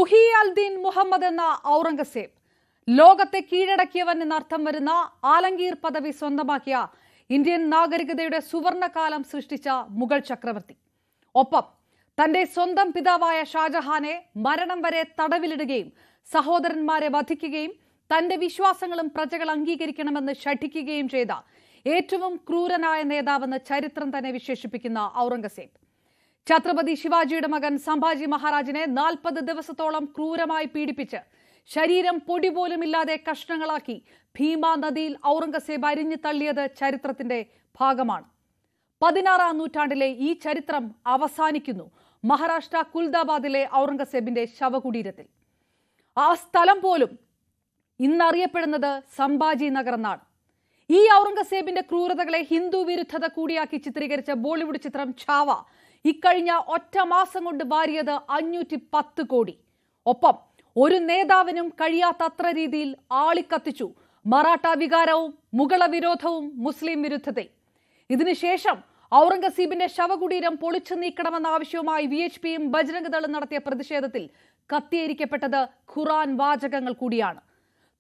മുഹി അൽദീൻ മുഹമ്മദ് എന്ന ഔറംഗസേബ് ലോകത്തെ കീഴടക്കിയവൻ എന്നർത്ഥം വരുന്ന ആലംഗീർ പദവി സ്വന്തമാക്കിയ ഇന്ത്യൻ നാഗരികതയുടെ സുവർണകാലം സൃഷ്ടിച്ച മുഗൾ ചക്രവർത്തി. ഒപ്പം തന്റെ സ്വന്തം പിതാവായ ഷാജഹാനെ മരണം വരെ തടവിലിടുകയും സഹോദരന്മാരെ വധിക്കുകയും തന്റെ വിശ്വാസങ്ങളും പ്രജകൾ അംഗീകരിക്കണമെന്ന് ശഠിക്കുകയും ചെയ്ത ഏറ്റവും ക്രൂരനായ നേതാവെന്ന് ചരിത്രം തന്നെ വിശേഷിപ്പിക്കുന്ന ഔറംഗസേബ് ഛത്രപതി ശിവാജിയുടെ മകൻ സംഭാജി മഹാരാജിനെ 40 ദിവസത്തോളം ക്രൂരമായി പീഡിപ്പിച്ച് ശരീരം പൊടി പോലും ഇല്ലാതെ കഷ്ണങ്ങളാക്കി ഭീമ നദിയിൽ ഔറംഗസേബ് അരിഞ്ഞു തള്ളിയത് ചരിത്രത്തിന്റെ ഭാഗമാണ്. 16ാം നൂറ്റാണ്ടിലെ ഈ ചരിത്രം അവസാനിക്കുന്നു മഹാരാഷ്ട്ര കുൽദാബാദിലെ ഔറംഗസേബിന്റെ ശവകുടീരത്തിൽ. ആ സ്ഥലം പോലും ഇന്നറിയപ്പെടുന്നത് സംഭാജി നഗർ എന്നാണ്. ഈ ഔറംഗസേബിന്റെ ക്രൂരതകളെ ഹിന്ദു വിരുദ്ധത കൂടിയാക്കി ചിത്രീകരിച്ച ബോളിവുഡ് ചിത്രം ഛാവ ഇക്കഴിഞ്ഞ ഒറ്റ മാസം കൊണ്ട് വാരിയത് 510 കോടി. ഒപ്പം ഒരു നേതാവിനും കഴിയാത്തത്ര രീതിയിൽ ആളിക്കത്തിച്ചു മറാഠ വികാരവും മുഗള വിരോധവും മുസ്ലിം വിരുദ്ധതയും. ഇതിനുശേഷം ഔറംഗസീബിന്റെ ശവകുടീരം പൊളിച്ചു നീക്കണമെന്ന ആവശ്യവുമായി VHPയും ബജ്രംഗ് ദളും നടത്തിയ പ്രതിഷേധത്തിൽ കത്തിയിരിക്കപ്പെട്ടത് ഖുറാൻ വാചകങ്ങൾ കൂടിയാണ്.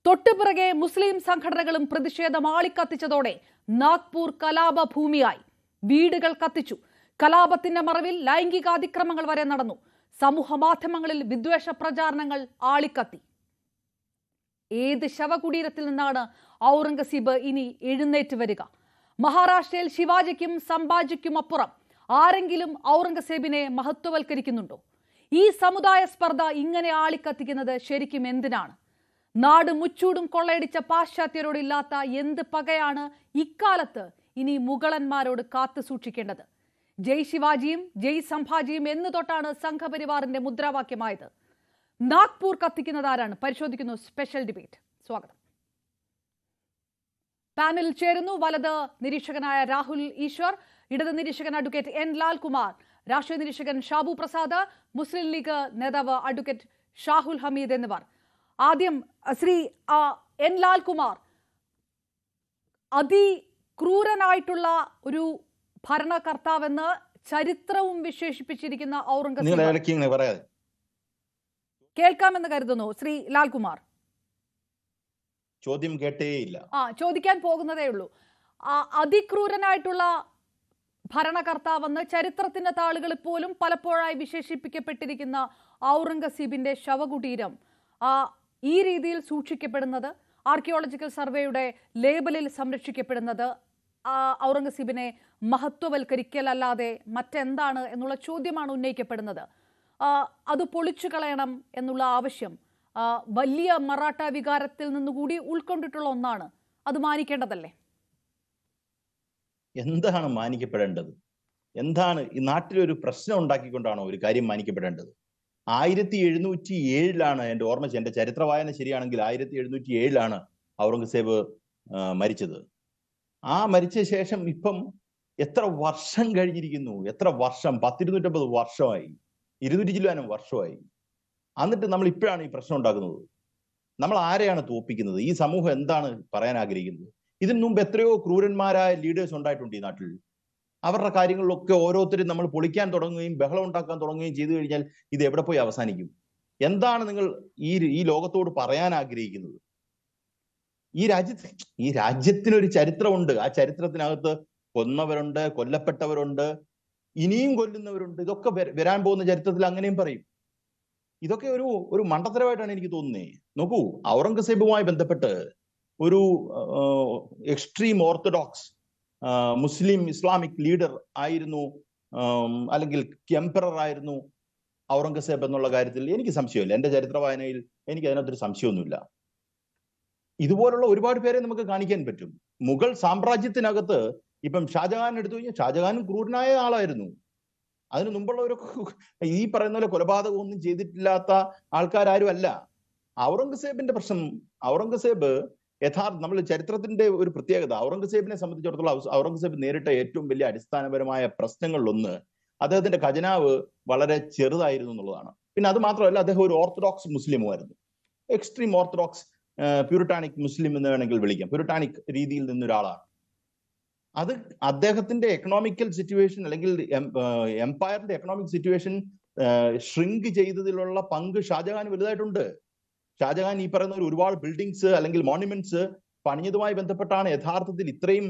തൊട്ടുപിറകെ മുസ്ലിം സംഘടനകളും പ്രതിഷേധം ആളിക്കത്തിച്ചതോടെ നാഗ്പൂർ കലാപഭൂമിയായി. വീടുകൾ കത്തിച്ചു. കലാപത്തിന്റെ മറവിൽ ലൈംഗികാതിക്രമങ്ങൾ വരെ നടന്നു. സമൂഹ മാധ്യമങ്ങളിൽ വിദ്വേഷ പ്രചാരണങ്ങൾ ആളിക്കത്തി. ഏത് ശവകുടീരത്തിൽ നിന്നാണ് ഔറംഗസീബ് ഇനി എഴുന്നേറ്റ് വരിക? മഹാരാഷ്ട്രയിൽ ശിവാജിക്കും സംഭാജിക്കും അപ്പുറം ആരെങ്കിലും ഔറംഗസേബിനെ മഹത്വവൽക്കരിക്കുന്നുണ്ടോ? ഈ സമുദായ സ്പർദ്ധ ഇങ്ങനെ ആളിക്കത്തിക്കുന്നത് ശരിക്കും എന്തിനാണ്? നാട് മുച്ചൂടും കൊള്ളയടിച്ച പാശ്ചാത്യരോടില്ലാത്ത എന്ത് പകയാണ് ഇക്കാലത്ത് ഇനി മുഗളന്മാരോട് കാത്തു സൂക്ഷിക്കേണ്ടത്? ജയ് ശിവാജിയും ജയ് സംഭാജിയും എന്ന് തൊട്ടാണ് സംഘപരിവാറിന്റെ മുദ്രാവാക്യമായത്. നാഗ്പൂർ കത്തിക്കുന്നത് ആരാണ്? പരിശോധിക്കുന്നു സ്പെഷ്യൽ ഡിബേറ്റ്. സ്വാഗതം. പാനലിൽ ചേരുന്നു വലത് നിരീക്ഷകനായ രാഹുൽ ഈശ്വർ, ഇടത് നിരീക്ഷകൻ അഡ്വക്കേറ്റ് N ലാൽകുമാർ, രാഷ്ട്രീയ നിരീക്ഷകൻ ഷാബു പ്രസാദ്, മുസ്ലിം ലീഗ് നേതാവ് അഡ്വക്കേറ്റ് ഷാഹുൽ ഹമീദ് എന്നിവർ. ആദ്യം ശ്രീ N ലാൽകുമാർ, അതിക്രൂരനായിട്ടുള്ള ഒരു ഭരണകർത്താവെന്ന് ചരിത്രവും വിശേഷിപ്പിച്ചിരിക്കുന്ന ഔറംഗസേബ് കേൾക്കാമെന്ന് കരുതുന്നു. ശ്രീ ലാൽകുമാർ, ചോദ്യം കേട്ടേയില്ല. ചോദിക്കാൻ പോകുന്നതേ ഉള്ളൂ. അതിക്രൂരനായിട്ടുള്ള ഭരണകർത്താവെന്ന് ചരിത്രത്തിന്റെ താളുകളിൽ പോലും പലപ്പോഴായി വിശേഷിപ്പിക്കപ്പെട്ടിരിക്കുന്ന ഔറംഗസീബിന്റെ ശവകുടീരം ഈ രീതിയിൽ സൂക്ഷിക്കപ്പെടുന്നത്, ആർക്കിയോളജിക്കൽ സർവേയുടെ ലേബലിൽ സംരക്ഷിക്കപ്പെടുന്നത് ഔറംഗസീബിനെ മഹത്വവൽക്കരിക്കലല്ലാതെ മറ്റെന്താണ് എന്നുള്ള ചോദ്യമാണ് ഉന്നയിക്കപ്പെടുന്നത്. അത് പൊളിച്ചു കളയണം എന്നുള്ള ആവശ്യം വലിയ മറാഠ വികാരത്തിൽ നിന്നുകൂടി ഉൾക്കൊണ്ടിട്ടുള്ള ഒന്നാണ്. അത് മാനിക്കേണ്ടതല്ലേ? എന്താണ് മാനിക്കപ്പെടേണ്ടത്? എന്താണ് ഈ നാട്ടിലൊരു പ്രശ്നം ഉണ്ടാക്കിക്കൊണ്ടാണോ ഒരു കാര്യം മാനിക്കപ്പെടേണ്ടത്? 1707 എൻ്റെ ഓർമ്മ, എൻ്റെ ചരിത്ര വായന ശരിയാണെങ്കിൽ 1707 ഔറംഗസേബ് മരിച്ചത്. ആ മരിച്ച ശേഷം ഇപ്പം എത്ര വർഷം കഴിഞ്ഞിരിക്കുന്നു? എത്ര വർഷം? 250 വർഷമായി, 200 ചില്ലാനും വർഷമായി. എന്നിട്ട് നമ്മൾ ഇപ്പോഴാണ് ഈ പ്രശ്നം ഉണ്ടാക്കുന്നത്. നമ്മൾ ആരെയാണ് തോപ്പിക്കുന്നത്? ഈ സമൂഹം എന്താണ് പറയാൻ ആഗ്രഹിക്കുന്നത്? ഇതിനു മുമ്പ് എത്രയോ ക്രൂരന്മാരായ ലീഡേഴ്സ് ഉണ്ടായിട്ടുണ്ട് ഈ നാട്ടിൽ. അവരുടെ കാര്യങ്ങളിലൊക്കെ ഓരോരുത്തരും നമ്മൾ പൊളിക്കാൻ തുടങ്ങുകയും ബഹളം ഉണ്ടാക്കാൻ തുടങ്ങുകയും ചെയ്തു കഴിഞ്ഞാൽ ഇത് എവിടെ പോയി അവസാനിക്കും? എന്താണ് നിങ്ങൾ ഈ ലോകത്തോട് പറയാൻ ആഗ്രഹിക്കുന്നത്? ഈ രാജ്യത്തിനൊരു ചരിത്രമുണ്ട്. ആ ചരിത്രത്തിനകത്ത് കൊന്നവരുണ്ട്, കൊല്ലപ്പെട്ടവരുണ്ട്, ഇനിയും കൊല്ലുന്നവരുണ്ട്. ഇതൊക്കെ വരാൻ പോകുന്ന ചരിത്രത്തിൽ അങ്ങനെയും പറയും. ഇതൊക്കെ ഒരു മണ്ടത്തരമായിട്ടാണ് എനിക്ക് തോന്നുന്നത്. നോക്കൂ, ഔറംഗസേബുമായി ബന്ധപ്പെട്ട് ഒരു എക്സ്ട്രീം ഓർത്തഡോക്സ് മുസ്ലിം ഇസ്ലാമിക് ലീഡർ ആയിരുന്നു, അല്ലെങ്കിൽ എംപറർ ആയിരുന്നു ഔറംഗസേബ് എന്നുള്ള കാര്യത്തിൽ എനിക്ക് സംശയമില്ല. എൻ്റെ ചരിത്ര വായനയിൽ എനിക്ക് അതിനകത്തൊരു സംശയമൊന്നുമില്ല. ഇതുപോലുള്ള ഒരുപാട് പേരെ നമുക്ക് കാണിക്കാൻ പറ്റും. മുഗൾ സാമ്രാജ്യത്തിനകത്ത് ഇപ്പം ഷാജഹാൻ എടുത്തു കഴിഞ്ഞാൽ ഷാജഹാനും ക്രൂരനായ ആളായിരുന്നു. അതിനു മുമ്പുള്ളവരൊക്കെ ഈ പറയുന്ന പോലെ കൊലപാതകം ഒന്നും ചെയ്തിട്ടില്ലാത്ത ആൾക്കാരും അല്ല. ഔറംഗസേബിന്റെ പ്രശ്നം, ഔറംഗസേബ് നമ്മൾ ചരിത്രത്തിന്റെ ഒരു പ്രത്യേകത, ഔറംഗസേബിനെ സംബന്ധിച്ചിടത്തോളം ഔറംഗസേബ് നേരിട്ട ഏറ്റവും വലിയ അടിസ്ഥാനപരമായ പ്രശ്നങ്ങളിലൊന്ന് അദ്ദേഹത്തിന്റെ ഖജനാവ് വളരെ ചെറുതായിരുന്നു എന്നുള്ളതാണ്. പിന്നെ അത് മാത്രമല്ല, അദ്ദേഹം ഒരു ഓർത്തഡോക്സ് മുസ്ലിമുമായിരുന്നു. എക്സ്ട്രീം ഓർത്തഡോക്സ് പ്യൂരിറ്റാനിക് മുസ്ലിം എന്ന് വേണമെങ്കിൽ വിളിക്കാം. പ്യൂരിറ്റാനിക് രീതിയിൽ നിന്നൊരാളാണ്. അത് അദ്ദേഹത്തിന്റെ എക്കണോമിക്കൽ സിറ്റുവേഷൻ അല്ലെങ്കിൽ എംപയറിന്റെ എക്കണോമിക് സിറ്റുവേഷൻ ഷ്രിങ്ക് ചെയ്തതിലുള്ള പങ്ക് ഷാജഹാൻ വലുതായിട്ടുണ്ട്. ഷാജഹാൻ ഈ പറയുന്ന ഒരുപാട് ബിൽഡിങ്സ് അല്ലെങ്കിൽ മോണ്യുമെന്റ്സ് പണിഞ്ഞതുമായി ബന്ധപ്പെട്ടാണ് യഥാർത്ഥത്തിൽ ഇത്രയും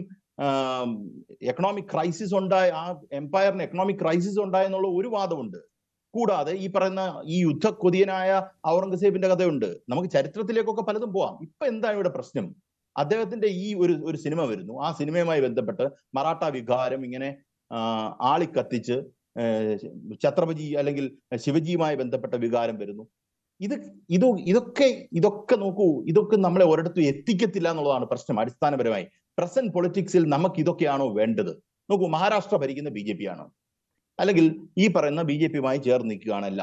എക്കണോമിക് ക്രൈസിസ് ഉണ്ടായ, ആ എംപയറിന് എക്കണോമിക് ക്രൈസിസ് ഉണ്ടായെന്നുള്ള ഒരു വാദമുണ്ട്. കൂടാതെ ഈ പറയുന്ന ഈ യുദ്ധക്കൊതിയനായ ഔറംഗസേബിന്റെ കഥയുണ്ട്. നമുക്ക് ചരിത്രത്തിലേക്കൊക്കെ പലതും പോവാം. ഇപ്പൊ എന്താണ് ഇവിടെ പ്രശ്നം? അദ്ദേഹത്തിന്റെ ഈ ഒരു സിനിമ വരുന്നു. ആ സിനിമയുമായി ബന്ധപ്പെട്ട് മറാഠ വികാരം ഇങ്ങനെ ആളിക്കത്തിച്ച് ഛത്രപതി അല്ലെങ്കിൽ ശിവജിയുമായി ബന്ധപ്പെട്ട വികാരം വരുന്നു. ഇതൊക്കെ നോക്കൂ, ഇതൊക്കെ നമ്മളെ ഒരിടത്തും എത്തിക്കത്തില്ല എന്നുള്ളതാണ് പ്രശ്നം. അടിസ്ഥാനപരമായി പ്രസന്റ് പൊളിറ്റിക്സിൽ നമുക്ക് ഇതൊക്കെയാണോ വേണ്ടത്? നോക്കൂ, മഹാരാഷ്ട്ര ഭരിക്കുന്ന BJP ആണ്, അല്ലെങ്കിൽ ഈ പറയുന്ന BJPയുമായി ചേർന്ന് നിൽക്കുകയാണല്ല.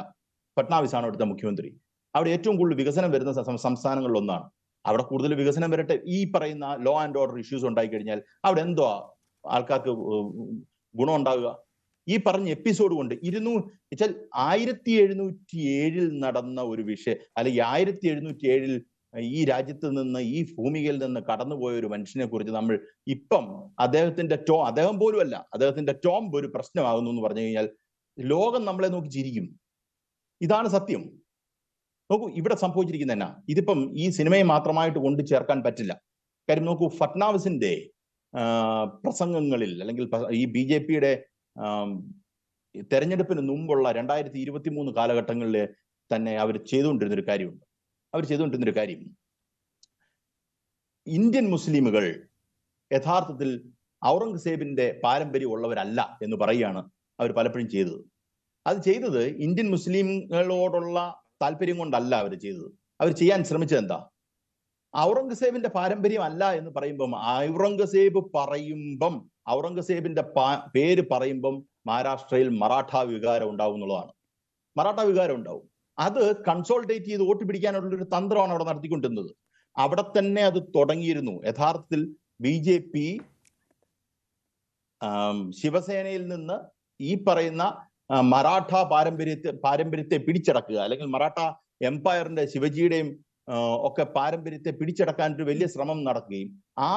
ഫട്നാവിസ് ആണ് അവിടുത്തെ മുഖ്യമന്ത്രി. അവിടെ ഏറ്റവും കൂടുതൽ വികസനം വരുന്ന സംസ്ഥാനങ്ങളിൽ ഒന്നാണ്. അവിടെ കൂടുതൽ വികസനം വരട്ടെ. ഈ പറയുന്ന ലോ ആൻഡ് ഓർഡർ ഇഷ്യൂസ് ഉണ്ടായി കഴിഞ്ഞാൽ അവിടെ എന്തോ ആൾക്കാർക്ക് ഗുണം ഉണ്ടാകുക? ഈ പറഞ്ഞ എപ്പിസോഡ് കൊണ്ട് 1707 നടന്ന ഒരു വിഷയം, അല്ലെങ്കിൽ 1707 ഈ രാജ്യത്ത് നിന്ന്, ഈ ഭൂമികയിൽ നിന്ന് കടന്നുപോയ ഒരു മനുഷ്യനെ കുറിച്ച് നമ്മൾ ഇപ്പം അദ്ദേഹം പോലും അല്ല, അദ്ദേഹത്തിന്റെ ടോംബ് ഒരു പ്രശ്നമാകുന്നു എന്ന് പറഞ്ഞു കഴിഞ്ഞാൽ ലോകം നമ്മളെ നോക്കി ചിരിക്കും. ഇതാണ് സത്യം. നോക്കൂ, ഇവിടെ സംഭവിച്ചിരിക്കുന്ന എന്നാ, ഇതിപ്പം ഈ സിനിമയെ മാത്രമായിട്ട് കൊണ്ട് ചേർക്കാൻ പറ്റില്ല. കാര്യം നോക്കൂ, ഫട്നാവിസിന്റെ പ്രസംഗങ്ങളിൽ അല്ലെങ്കിൽ ഈ BJPയുടെ തെരഞ്ഞെടുപ്പിന് മുമ്പുള്ള 2023 കാലഘട്ടങ്ങളിൽ തന്നെ അവർ ചെയ്തുകൊണ്ടിരുന്നൊരു കാര്യം, ഇന്ത്യൻ മുസ്ലിമുകൾ യഥാർത്ഥത്തിൽ ഔറംഗസേബിന്റെ പാരമ്പര്യം ഉള്ളവരല്ല എന്ന് പറയുകയാണ് അവർ പലപ്പോഴും ചെയ്തത്. അത് ചെയ്തത് ഇന്ത്യൻ മുസ്ലിങ്ങളോടുള്ള താല്പര്യം കൊണ്ടല്ല അവർ ചെയ്തത്. അവർ ചെയ്യാൻ ശ്രമിച്ചത് എന്താ? ഔറംഗസേബിന്റെ പാരമ്പര്യം അല്ല എന്ന് പറയുമ്പം, ഔറംഗസേബിന്റെ പേര് പറയുമ്പം മഹാരാഷ്ട്രയിൽ മറാഠ വികാരം ഉണ്ടാവും എന്നുള്ളതാണ്. മറാഠ വികാരം ഉണ്ടാവും. അത് കൺസോൾട്ടേറ്റ് ചെയ്ത് വോട്ട് പിടിക്കാനുള്ള ഒരു തന്ത്രമാണ് അവിടെ നടത്തിക്കൊണ്ടിരുന്നത്. അവിടെ തന്നെ അത് തുടങ്ങിയിരുന്നു. യഥാർത്ഥത്തിൽ BJP ശിവസേനയിൽ നിന്ന് ഈ പറയുന്ന മറാഠ പാരമ്പര്യത്തെ പിടിച്ചടക്കുക, അല്ലെങ്കിൽ മറാഠ എംപയറിന്റെ ശിവജിയുടെയും ഒക്കെ പാരമ്പര്യത്തെ പിടിച്ചടക്കാൻ ഒരു വലിയ ശ്രമം നടക്കുകയും, ആ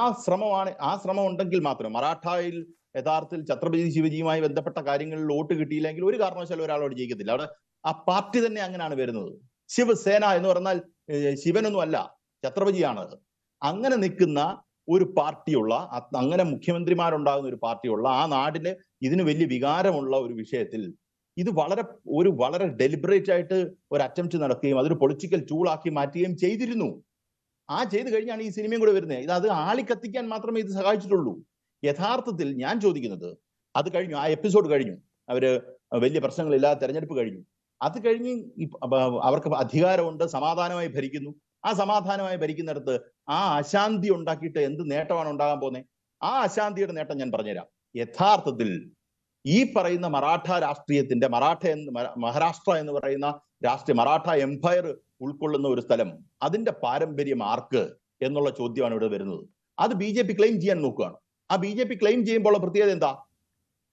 ശ്രമം ഉണ്ടെങ്കിൽ മാത്രമേ മറാഠയിൽ യഥാർത്ഥത്തിൽ ഛത്രപതി ശിവജിയുമായി ബന്ധപ്പെട്ട കാര്യങ്ങളിൽ വോട്ട് കിട്ടിയില്ലെങ്കിൽ ഒരു കാരണവശാലും ഒരാളോട് ജയിക്കത്തില്ല. അവിടെ ആ പാർട്ടി തന്നെ അങ്ങനെയാണ് വരുന്നത്. ശിവസേന എന്ന് പറഞ്ഞാൽ ശിവനൊന്നും അല്ല, ഛത്രപതിയാണ്. അങ്ങനെ നിൽക്കുന്ന ഒരു പാർട്ടിയുള്ള, അങ്ങനെ മുഖ്യമന്ത്രിമാരുണ്ടാകുന്ന ഒരു പാർട്ടിയുള്ള, ആ നാടിന് ഇതിന് വലിയ വികാരമുള്ള ഒരു വിഷയത്തിൽ ഇത് വളരെ ഡെലിബറേറ്റ് ആയിട്ട് ഒരു അറ്റംപ്റ്റ് നടക്കുകയും അതൊരു പൊളിറ്റിക്കൽ ടൂളാക്കി മാറ്റുകയും ചെയ്തിരുന്നു. ചെയ്തു കഴിഞ്ഞാണ് ഈ സിനിമയും കൂടെ വരുന്നത്. അത് ആളിക്കത്തിക്കാൻ മാത്രമേ ഇത് സഹായിച്ചിട്ടുള്ളൂ. യഥാർത്ഥത്തിൽ ഞാൻ ചോദിക്കുന്നത്, അത് കഴിഞ്ഞു, ആ എപ്പിസോഡ് കഴിഞ്ഞു, അവര് വലിയ പ്രശ്നങ്ങളില്ലാതെ തെരഞ്ഞെടുപ്പ് കഴിഞ്ഞു. അത് കഴിഞ്ഞ് അവർക്ക് അധികാരമുണ്ട്, സമാധാനമായി ഭരിക്കുന്നു. ആ സമാധാനമായി ഭരിക്കുന്നിടത്ത് ആ അശാന്തി ഉണ്ടാക്കിയിട്ട് എന്ത് നേട്ടമാണ് ഉണ്ടാകാൻ പോകുന്നത്? ആ അശാന്തിയുടെ നേട്ടം ഞാൻ പറഞ്ഞുതരാം. യഥാർത്ഥത്തിൽ ഈ പറയുന്ന മറാഠ രാഷ്ട്രീയത്തിന്റെ, മഹാരാഷ്ട്ര എന്ന് പറയുന്ന മറാഠ എംപയർ ഉൾക്കൊള്ളുന്ന ഒരു സ്ഥലം, അതിന്റെ പാരമ്പര്യം ആർക്ക് എന്നുള്ള ചോദ്യമാണ് ഇവിടെ വരുന്നത്. അത് BJP ക്ലെയിം ചെയ്യാൻ നോക്കുകയാണ്. ആ BJP ക്ലെയിം ചെയ്യുമ്പോൾ പ്രത്യേകത എന്താ?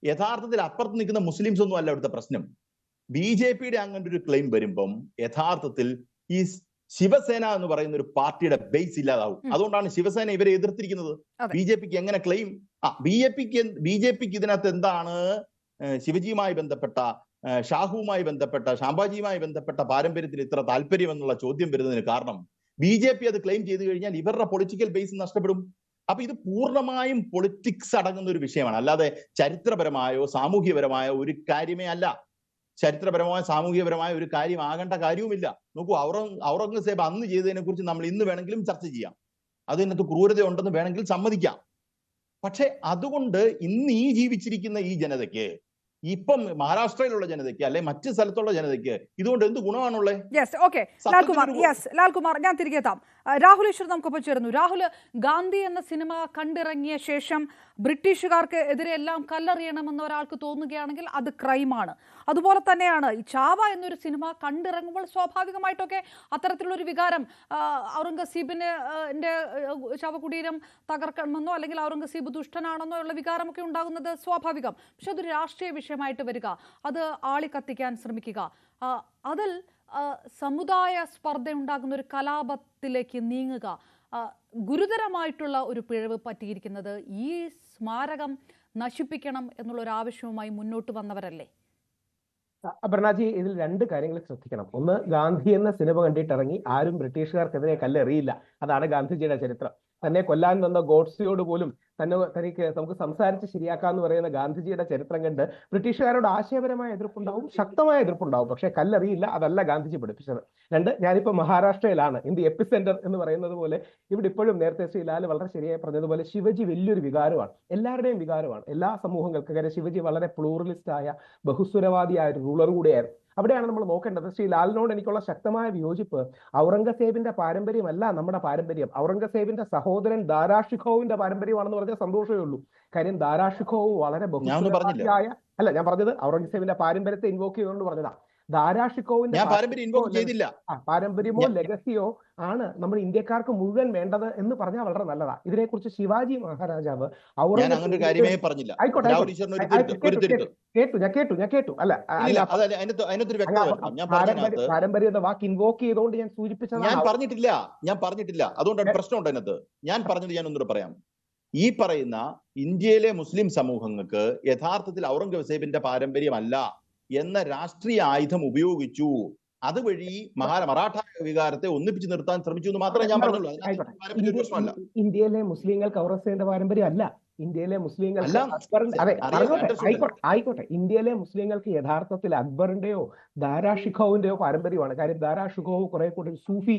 യഥാർത്ഥത്തിൽ അപ്പുറത്ത് നിൽക്കുന്ന മുസ്ലിംസ് ഒന്നും അല്ല ഇവിടുത്തെ പ്രശ്നം. BJPയുടെ അങ്ങനെ ഒരു ക്ലെയിം വരുമ്പം യഥാർത്ഥത്തിൽ ഈ ശിവസേന എന്ന് പറയുന്ന ഒരു പാർട്ടിയുടെ ബേസ് ഇല്ലാതാവും. അതുകൊണ്ടാണ് ശിവസേന ഇവരെ എതിർത്തിരിക്കുന്നത്. BJPക്ക് എങ്ങനെ ക്ലെയിം? BJPക്ക് ഇതിനകത്ത് എന്താണ് ശിവജിയുമായി ബന്ധപ്പെട്ട, ഷാഹുവുമായി ബന്ധപ്പെട്ട, ഷാംബാജിയുമായി ബന്ധപ്പെട്ട പാരമ്പര്യത്തിൽ ഇത്ര താല്പര്യം എന്നുള്ള ചോദ്യം വരുന്നതിന് കാരണം BJP അത് ക്ലെയിം ചെയ്തു കഴിഞ്ഞാൽ ഇവരുടെ പൊളിറ്റിക്കൽ ബേസ് നഷ്ടപ്പെടും. അപ്പൊ ഇത് പൂർണ്ണമായും പൊളിറ്റിക്സ് അടങ്ങുന്ന ഒരു വിഷയമാണ്, അല്ലാതെ ചരിത്രപരമായോ സാമൂഹ്യപരമായോ ഒരു കാര്യമേ അല്ല. ചരിത്രപരമായ സാമൂഹികപരമായ ഒരു കാര്യമാകേണ്ട കാര്യവുമില്ല. നോക്കൂ, ഔറംഗസേബ് അന്ന് ചെയ്തതിനെ കുറിച്ച് നമ്മൾ ഇന്ന് വേണമെങ്കിലും ചർച്ച ചെയ്യാം. അതിനകത്ത് ക്രൂരത ഉണ്ടെന്ന് വേണമെങ്കിൽ സമ്മതിക്കാം. പക്ഷെ അതുകൊണ്ട് ഇന്ന് ഈ ജീവിച്ചിരിക്കുന്ന ഈ ജനതയ്ക്ക്, ഇപ്പം മഹാരാഷ്ട്രയിലുള്ള ജനതയ്ക്ക് അല്ലെ മറ്റു സ്ഥലത്തുള്ള ജനതയ്ക്ക് ഇതുകൊണ്ട് എന്ത് ഗുണമാണുള്ളത്? ലാൽകുമാർ, ഞാൻ തിരികെ എത്താം. രാഹുൽ ഈശ്വർ നമുക്കൊപ്പം ചേരുന്നു. രാഹുൽ, ഗാന്ധി എന്ന സിനിമ കണ്ടിറങ്ങിയ ശേഷം ബ്രിട്ടീഷുകാർക്ക് എതിരെ എല്ലാം കല്ലെറിയണമെന്ന് ഒരാൾക്ക് തോന്നുകയാണെങ്കിൽ അത് ക്രൈമാണ്. അതുപോലെ തന്നെയാണ് ഈ ചാവ എന്നൊരു സിനിമ കണ്ടിറങ്ങുമ്പോൾ സ്വാഭാവികമായിട്ടൊക്കെ അത്തരത്തിലുള്ളൊരു വികാരം, ഔറംഗസീബിന്റെ ശവകുടീരം തകർക്കണമെന്നോ അല്ലെങ്കിൽ ഔറംഗസീബ് ദുഷ്ടനാണെന്നോ ഉള്ള വികാരമൊക്കെ ഉണ്ടാകുന്നത് സ്വാഭാവികം. പക്ഷെ അതൊരു രാഷ്ട്രീയ വിഷയമായിട്ട് വരിക, അത് ആളിക്കത്തിക്കാൻ ശ്രമിക്കുക, അതിൽ സമുദായ സ്പർദ്ധ ഉണ്ടാകുന്ന ഒരു കലാപത്തിലേക്ക് നീങ്ങുക, ഗുരുതരമായിട്ടുള്ള ഒരു പിഴവ് പറ്റിയിരിക്കുന്നത് ഈ സ്മാരകം നശിപ്പിക്കണം എന്നുള്ള ഒരു ആവശ്യവുമായി മുന്നോട്ട് വന്നവരല്ലേ? അപർണാജി, ഇതിൽ രണ്ട് കാര്യങ്ങൾ ശ്രദ്ധിക്കണം. ഒന്ന്, ഗാന്ധി എന്ന സിനിമ കണ്ടിട്ടിറങ്ങി ആരും ബ്രിട്ടീഷുകാർക്കെതിരെ കല്ലെറിയില്ല. അതാണ് ഗാന്ധിജിയുടെ ചരിത്രം. തന്നെ കൊല്ലാൻ വന്ന ഗോഡ്സെയോട് പോലും തനിക്ക് നമുക്ക് സംസാരിച്ച് ശരിയാക്കാന്ന് പറയുന്ന ഗാന്ധിജിയുടെ ചരിത്രം കണ്ട് ബ്രിട്ടീഷുകാരോട് ആശയപരമായ എതിർപ്പുണ്ടാവും, ശക്തമായ എതിർപ്പുണ്ടാവും, പക്ഷേ കല്ലെറിയില്ല. അതല്ല ഗാന്ധിജി പഠിപ്പിച്ചത്. രണ്ട്, ഞാനിപ്പോൾ മഹാരാഷ്ട്രയിലാണ്, ഇൻ ദി എപ്പിസെന്റർ എന്ന് പറയുന്നത് പോലെ. ഇവിടെ ഇപ്പോഴും നേരത്തെ ശ്രീ ലാൽ വളരെ ശരിയായി പറഞ്ഞതുപോലെ ശിവജി വലിയൊരു വികാരമാണ്, എല്ലാവരുടെയും വികാരമാണ്, എല്ലാ സമൂഹങ്ങൾക്കും. കാര്യം ശിവജി വളരെ പ്ലൂറലിസ്റ്റ് ആയ ബഹുസ്വരവാദിയായ ഒരു റൂളർ കൂടിയായിരുന്നു. അവിടെയാണ് നമ്മൾ നോക്കേണ്ടത്. ശ്രീ ലാലിനോട് എനിക്കുള്ള ശക്തമായ വിയോജിപ്പ്, ഔറംഗസേബിന്റെ പാരമ്പര്യമല്ല നമ്മുടെ പാരമ്പര്യം, ഔറംഗസേബിന്റെ സഹോദരൻ ദാരാഷിഖോവിന്റെ പാരമ്പര്യമാണെന്ന് പറഞ്ഞാൽ സന്തോഷമേ ഉള്ളൂ. കാര്യം ദാരാഷിഖോവ് വളരെ ബഹുസ്വരവാദിയായ, അല്ല ഞാൻ പറഞ്ഞത് ഔറംഗസേബിന്റെ പാരമ്പര്യത്തെ ഇൻവോക്ക് ചെയ്തുകൊണ്ട് പറഞ്ഞതാ. ദാരാഷിഖോവിന്റെ പാരമ്പര്യമോ ലെഗസിയോ ആണ് നമ്മൾ ഇന്ത്യക്കാർക്ക് മുഴുവൻ വേണ്ടത് എന്ന് പറഞ്ഞാൽ വളരെ നല്ലതാ. ഇതിനെക്കുറിച്ച് ശിവാജി മഹാരാജാവ് കേട്ടു അല്ല പാരമ്പര്യം എന്ന വാക്ക് ഇൻവോക്ക് ചെയ്തുകൊണ്ട് ഞാൻ സൂചിപ്പിച്ചത് ഞാൻ പറഞ്ഞിട്ടില്ല. അതുകൊണ്ടാണ് പ്രശ്നമുണ്ട് അതിനകത്ത്. ഞാൻ പറഞ്ഞത് ഞാൻ ഒന്നുകൂടെ പറയാം. ഈ പറയുന്ന ഇന്ത്യയിലെ മുസ്ലിം സമൂഹങ്ങൾക്ക് യഥാർത്ഥത്തിൽ ഔറംഗസേബിന്റെ പാരമ്പര്യമല്ല എന്ന രാഷ്ട്രീയ ആയുധം ഉപയോഗിച്ചു. അതുവഴി മറാഠ വികാരത്തെ ഒന്നിപ്പിച്ച് നിർത്താൻ ശ്രമിച്ചു എന്ന് മാത്രമേ ഞാൻ പറഞ്ഞുള്ളൂ. ഇന്ത്യയിലെ മുസ്ലിങ്ങൾക്ക് ഔറംഗസേബിന്റെ പാരമ്പര്യം അല്ല. ഇന്ത്യയിലെ മുസ്ലിങ്ങൾക്ക് ആയിക്കോട്ടെ, ഇന്ത്യയിലെ മുസ്ലിങ്ങൾക്ക് യഥാർത്ഥത്തിൽ അക്ബറിന്റെയോ ദാരാഷിഖോവിന്റെയോ പാരമ്പര്യമാണ്. കാര്യം ദാരാഷിഖോവ് കുറെ കൂടി സൂഫി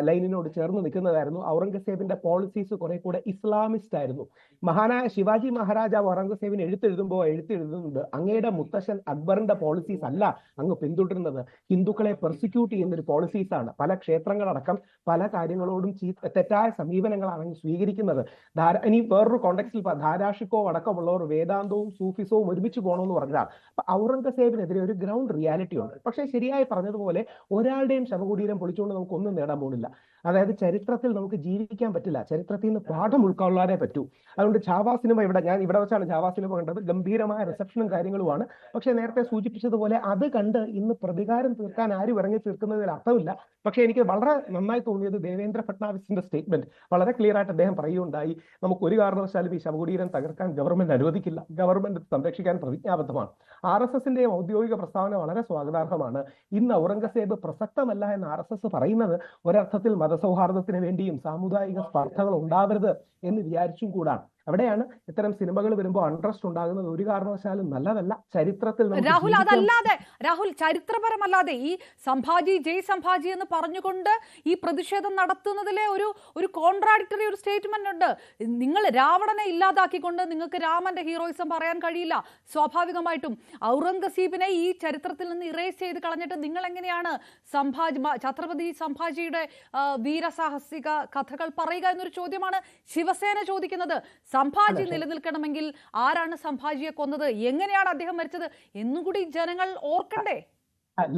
ലൈനിനോട് ചേർന്ന് നിൽക്കുന്നതായിരുന്നു. ഔറംഗസേബിന്റെ പോളിസീസ് കുറെ കൂടെ ഇസ്ലാമിസ്റ്റ് ആയിരുന്നു. മഹാനായ ശിവാജി മഹാരാജാവ് ഔറംഗസേബിന് എഴുത്തെഴുതുന്നുണ്ട്, അങ്ങയുടെ മുത്തശ്ശൻ അക്ബറിന്റെ പോളിസീസ് അല്ല അങ്ങ് പിന്തുടരുന്നത്, ഹിന്ദുക്കളെ പെർസിക്യൂട്ട് ചെയ്യുന്ന ഒരു പോളിസീസാണ്. പല ക്ഷേത്രങ്ങളടക്കം പല കാര്യങ്ങളോടും തെറ്റായ സമീപനങ്ങളാണ് അങ്ങ് സ്വീകരിക്കുന്നത്. ഇനി വേറൊരു കോണ്ടെക്സ്റ്റിൽ ധാരാഷിക്കോ അടക്കമുള്ളവർ വേദാന്തവും സൂഫിസവും ഒരുമിച്ച് പോകണമെന്ന് പറഞ്ഞാൽ അപ്പൊ ഔറംഗസേബിനെതിരെ ഒരു ഗ്രൗണ്ട് റിയാലിറ്റി ഉണ്ട്. പക്ഷേ ശരിയായി പറഞ്ഞതുപോലെ ഒരാളുടെയും ശവകുടീരം പൊളിച്ചുകൊണ്ട് നമുക്ക് ഒന്നും നേടാൻ പോകുന്നില്ല. അതായത് ചരിത്രത്തിൽ നമുക്ക് ജീവിക്കാൻ പറ്റില്ല, ചരിത്രത്തിൽ നിന്ന് പാഠം ഉൾക്കൊള്ളാനേ പറ്റൂ. അതുകൊണ്ട് ഛാവ സിനിമ ഞാൻ ഇവിടെ വെച്ചാണ് ഛാവ സിനിമ കണ്ടത്. ഗംഭീരമായ റിസപ്ഷനും കാര്യങ്ങളുമാണ്. പക്ഷെ നേരത്തെ സൂചിപ്പിച്ചതുപോലെ അത് കണ്ട് ഇന്ന് പ്രതികാരം തീർക്കാൻ ആരും ഇറങ്ങി തീർക്കുന്നതിൽ അർത്ഥമില്ല. പക്ഷെ എനിക്ക് വളരെ നന്നായി തോന്നിയത് ദേവേന്ദ്ര ഫട്നാവിസിന്റെ സ്റ്റേറ്റ്മെന്റ്. വളരെ ക്ലിയർ ആയിട്ട് അദ്ദേഹം പറയുകയുണ്ടായി, നമുക്ക് ഒരു കാരണവശാലും ഈ ശവകുടീരം തകർക്കാൻ ഗവൺമെന്റ് അനുവദിക്കില്ല, ഗവൺമെന്റ് സംരക്ഷിക്കാൻ പ്രതിജ്ഞാബദ്ധമാണ്. RSSന്റെ ഔദ്യോഗിക പ്രസ്താവന വളരെ സ്വാഗതാർഹമാണ്. ഇന്ന് ഔറംഗസേബ് പ്രസക്തമല്ല എന്ന് RSS പറയുന്നത് ഒരർത്ഥത്തിൽ മതസൗഹാർദ്ദത്തിന് വേണ്ടിയും സാമുദായിക സ്പർദ്ധകൾ ഉണ്ടാവരുത് എന്ന് വിചാരിച്ചും കൂടാണ്. അവിടെയാണ് ഇത്തരം സിനിമകൾ വരുമ്പോൾ അൺട്രസ്റ്റ് ഉണ്ടാകുന്നത്. ഒരു കാരണവശാലും നല്ലതല്ല. ചരിത്രത്തിൽ രാഹുൽ അതല്ലാതെ, രാഹുൽ ചരിത്രപരമല്ലാതെ ഈ സംഭാജി ജയ് സംഭാജി എന്ന് പറഞ്ഞുകൊണ്ട് ഈ പ്രതിഷേധം നടത്തുന്നതിലെ ഒരു കോൺട്രാഡിക്ടറി ഒരു സ്റ്റേറ്റ്മെന്റ് ഉണ്ട്. നിങ്ങൾ രാവണനെ ഇല്ലാതാക്കിക്കൊണ്ട് നിങ്ങൾക്ക് രാമന്റെ ഹീറോയിസം പറയാൻ കഴിയില്ല. സ്വാഭാവികമായിട്ടും ഔറംഗസീബിനെ ഈ ചരിത്രത്തിൽ നിന്ന് ഇറേസ് ചെയ്ത് കളഞ്ഞിട്ട് നിങ്ങൾ എങ്ങനെയാണ് ഛത്രപതി സംഭാജിയുടെ വീരസാഹസിക കഥകൾ പറയുക എന്നൊരു ചോദ്യമാണ് ശിവസേന ചോദിക്കുന്നത്. സംഭാജി നിലനിൽക്കണമെങ്കിൽ ആരാണ് സംഭാജിയെ കൊന്നത്, എങ്ങനെയാണ് അദ്ദേഹം മരിച്ചത് എന്നുകൂടി ജനങ്ങൾ ഓർക്കണ്ടേ?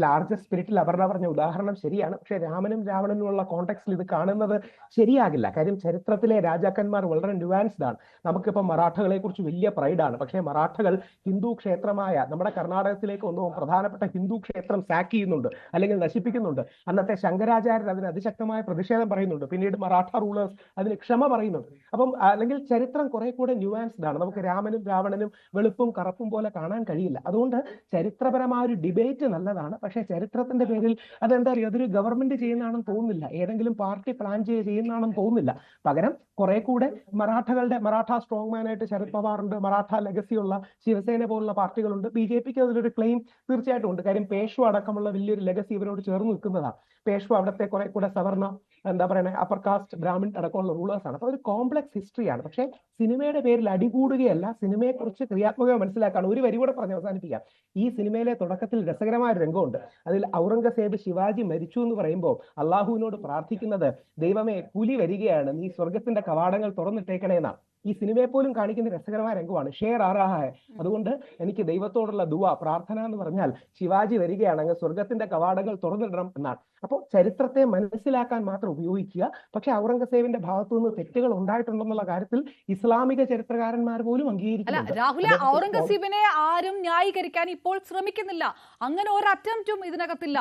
ലാർജർ സ്പിരിറ്റിൽ അപർണ പറഞ്ഞ ഉദാഹരണം ശരിയാണ്. പക്ഷെ രാമനും രാവണനുമുള്ള കോണ്ടെക്സ്റ്റിൽ ഇത് കാണുന്നത് ശരിയാകില്ല. കാര്യം ചരിത്രത്തിലെ രാജാക്കന്മാർ വളരെ ന്യൂവാൻസ്ഡ് ആണ്. നമുക്കിപ്പോൾ മറാഠകളെ കുറിച്ച് വലിയ പ്രൈഡാണ്. പക്ഷേ മറാഠകൾ ഹിന്ദു ക്ഷേത്രമായ നമ്മുടെ കർണാടകത്തിലേക്ക് ഒന്നും പ്രധാനപ്പെട്ട ഹിന്ദു ക്ഷേത്രം സാക്ക് ചെയ്യുന്നുണ്ട്, അല്ലെങ്കിൽ നശിപ്പിക്കുന്നുണ്ട്. അന്നത്തെ ശങ്കരാചാര്യർ അതിന് അതിശക്തമായ പ്രതിഷേധം പറയുന്നുണ്ട്. പിന്നീട് മറാഠ റൂളേഴ്സ് അതിന് ക്ഷമ പറയുന്നുണ്ട്. അപ്പം അല്ലെങ്കിൽ ചരിത്രം കുറെ കൂടെ ന്യൂവാൻസ്ഡ് ആണ്. നമുക്ക് രാമനും രാവണനും വെളുപ്പും കറുപ്പും പോലെ കാണാൻ കഴിയില്ല. അതുകൊണ്ട് ചരിത്രപരമായ ഒരു ഡിബേറ്റ് നല്ലതാണ്. പക്ഷേ ചരിത്രത്തിന്റെ പേരിൽ അതെന്താ പറയുക, അതൊരു ഗവൺമെന്റ് ചെയ്യുന്നതാണെന്ന് തോന്നുന്നില്ല, ഏതെങ്കിലും പാർട്ടി പ്ലാൻ ചെയ്യുന്നതാണെന്ന് തോന്നുന്നില്ല. പകരം കുറെ കൂടെ മറാഠ സ്ട്രോങ് മാനായിട്ട് ശരത് പവാർ ഉണ്ട്, മറാഠ ലെഗസിയുള്ള ശിവസേന പോലുള്ള പാർട്ടികളുണ്ട്. BJPക്ക് അതിലൊരു ക്ലെയിം തീർച്ചയായിട്ടും ഉണ്ട്. കാര്യം പേഷ്വ അടക്കമുള്ള വലിയൊരു ലെഗസി ഇവരോട് ചേർന്ന് നിൽക്കുന്നതാണ്. പേഷ്വ അവിടുത്തെ കുറെ കൂടെ സവർണ, എന്താ പറയുക, അപ്പർ കാസ്റ്റ് ബ്രാഹ്മിൺ അടക്കമുള്ള റൂളേഴ്സാണ്. അപ്പോൾ ഒരു കോംപ്ലക്സ് ഹിസ്റ്ററിയാണ്. പക്ഷേ സിനിമയുടെ പേരിൽ അടികൂടുകയല്ല, സിനിമയെക്കുറിച്ച് ക്രിയാത്മകമായി മനസ്സിലാക്കാണ്. ഒരു വരി കൂടെ പറഞ്ഞ് അവസാനിപ്പിക്കാം. ഈ സിനിമയിലെ തുടക്കത്തിൽ രസകരമായ ഒരു രംഗമുണ്ട്. അതിൽ ഔറംഗസേബ് ശിവാജി മരിച്ചു എന്ന് പറയുമ്പോൾ അള്ളാഹുവിനോട് പ്രാർത്ഥിക്കുന്നത്, ദൈവമേ കൂലി വരികയാണ്, നീ സ്വർഗത്തിന്റെ കവാടങ്ങൾ തുറന്നിട്ടേക്കണേ എന്നാണ്. ഈ സിനിമയെ പോലും കാണിക്കുന്ന രസകരമായ രംഗമാണ്. ഷേർ ആറാഹായ. അതുകൊണ്ട് എനിക്ക് ദൈവത്തോടുള്ള ദുവ, പ്രാർത്ഥന എന്ന് പറഞ്ഞാൽ ശിവാജി വരികയാണ്, അങ്ങ് സ്വർഗത്തിന്റെ കവാടങ്ങൾ തുറന്നിടണം എന്നാണ്. അപ്പോൾ ചരിത്രത്തെ മനസ്സിലാക്കാൻ മാത്രം ഉപയോഗിക്കുക. പക്ഷെ ഔറംഗസേബിന്റെ ഭാഗത്തു നിന്ന് തെറ്റുകൾ ഉണ്ടായിട്ടുണ്ടെന്നുള്ള കാര്യത്തിൽ ഇസ്ലാമിക ചരിത്രകാരന്മാർ പോലും അംഗീകരിക്കുന്നുണ്ട്. രാഹുൽ, ഔറംഗസീബിനെ ആരും ന്യായീകരിക്കാൻ ഇപ്പോൾ ശ്രമിക്കുന്നില്ല. അങ്ങനെ ഒരു അറ്റംപ്റ്റും ഇതിനകത്തില്ല.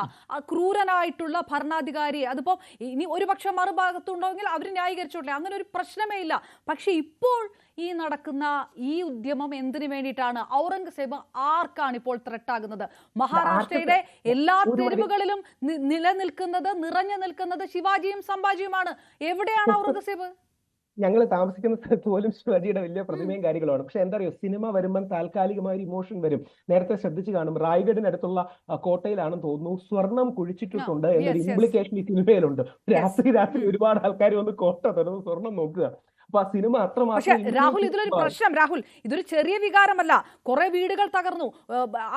ക്രൂരനായിട്ടുള്ള ഭരണാധികാരി, അതിപ്പോ ഇനി ഒരുപക്ഷെ മറുഭാഗത്തുണ്ടെങ്കിൽ അവർ ന്യായീകരിച്ചോട്ടെ, അങ്ങനെ ഒരു പ്രശ്നമേ ഇല്ല. പക്ഷെ ഇപ്പോൾ ഇപ്പോൾ ഈ നടക്കുന്ന ഈ ഉദ്യമം എന്തിനു വേണ്ടിയിട്ടാണ്? ഔറംഗസേബ് ആർക്കാണ് ഇപ്പോൾ ത്രെട്ടാകുന്നത്? മഹാരാഷ്ട്രയുടെ എല്ലാ തെരുവുകളിലും നിറഞ്ഞു നിൽക്കുന്നത് ശിവാജിയും സംഭാജിയുമാണ്. എവിടെയാണ് ഔറംഗസേബ്? ഞങ്ങൾ താമസിക്കുന്ന സ്ഥലത്ത് പോലും ശിവാജിയുടെ വലിയ പ്രതിമയും കാര്യങ്ങളുമാണ്. പക്ഷെ എന്താ പറയുക, സിനിമ വരുമ്പം താൽക്കാലികമായ ഇമോഷൻ വരും. നേരത്തെ ശ്രദ്ധിച്ചു കാണും, റായ്ഗഡിനടുത്തുള്ള കോട്ടയിലാണെന്ന് തോന്നുന്നു സ്വർണം കുഴിച്ചിട്ടിട്ടുണ്ട് എന്നൊരു ഇംപ്ലിക്കേഷൻ ഈ സിനിമയിലുണ്ട്. രാത്രി ഒരുപാട് ആൾക്കാർ വന്ന് കോട്ട തുറന്ന് സ്വർണം നോക്കുക. അപ്പൊ ആ സിനിമ പക്ഷെ രാഹുൽ, ഇതിലൊരു പ്രശ്നം, രാഹുൽ, ഇതൊരു ചെറിയ വികാരമല്ല. കുറെ വീടുകൾ തകർന്നു,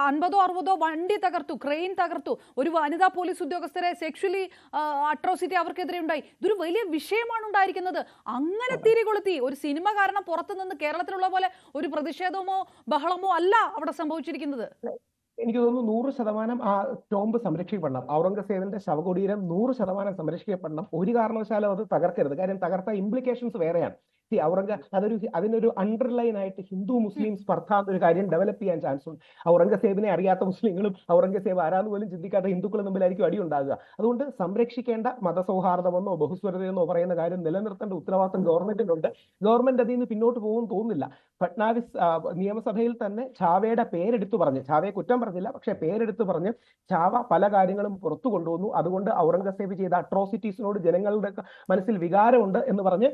50-60 വണ്ടി തകർത്തു, ക്രെയിൻ തകർത്തു, ഒരു വനിതാ പോലീസ് ഉദ്യോഗസ്ഥരെ സെക്ഷലി അട്രോസിറ്റി അവർക്കെതിരെ ഉണ്ടായി. ഇതൊരു വലിയ വിഷയമാണ് ഉണ്ടായിരിക്കുന്നത്. അങ്ങനെ തിരികൊളുത്തി ഒരു സിനിമ കാരണം പുറത്തുനിന്ന് കേരളത്തിലുള്ള പോലെ ഒരു പ്രതിഷേധമോ ബഹളമോ അല്ല അവിടെ സംഭവിച്ചിരിക്കുന്നത്. എനിക്ക് തോന്നുന്നു 100% ആ ടോംബ് സംരക്ഷിക്കപ്പെടണം. ഔറംഗസേബിന്റെ ശവകുടീരം 100% സംരക്ഷിക്കപ്പെടണം. ഒരു കാരണവശാലും അത് തകർക്കരുത്. കാര്യം തകർത്ത ഇംപ്ലിക്കേഷൻസ് വേറെയാണ്. അതിനൊരു അണ്ടർലൈൻ ആയിട്ട് ഹിന്ദു മുസ്ലിം സ്പർദ്ധ എന്നൊരു കാര്യം ഡെവലപ്പ് ചെയ്യാൻ ചാൻസ് ഉണ്ട്. ഔറംഗസേബിനെ അറിയാത്ത മുസ്ലിങ്ങളും ഔറംഗസേബ് ആരാന്ന് പോലും ചിന്തിക്കാത്ത ഹിന്ദുക്കളും തമ്മിലായിരിക്കും അടി ഉണ്ടാകുക. അതുകൊണ്ട് സംരക്ഷിക്കേണ്ട മതസൗഹാർദ്ദമെന്നോ ബഹുസ്വരതയെന്നോ പറയുന്ന കാര്യം നിലനിർത്തേണ്ട ഉത്തരവാദിത്തം ഗവൺമെന്റിനുണ്ട്. ഗവൺമെന്റ് അതിൽ നിന്ന് പിന്നോട്ട് പോകുമെന്ന് തോന്നുന്നില്ല. ഫട്നാവിസ് നിയമസഭയിൽ തന്നെ ചാവയുടെ പേരെടുത്തു പറഞ്ഞ്, ചാവയെ കുറ്റം പറഞ്ഞില്ല, പക്ഷെ പേരെടുത്ത് പറഞ്ഞ് ചാവ പല കാര്യങ്ങളും പുറത്തു കൊണ്ടുവന്നു. അതുകൊണ്ട് ഔറംഗസേബ് ചെയ്ത അട്രോസിറ്റീസിനോട് ജനങ്ങളുടെ മനസ്സിൽ വികാരമുണ്ട് എന്ന് പറഞ്ഞ്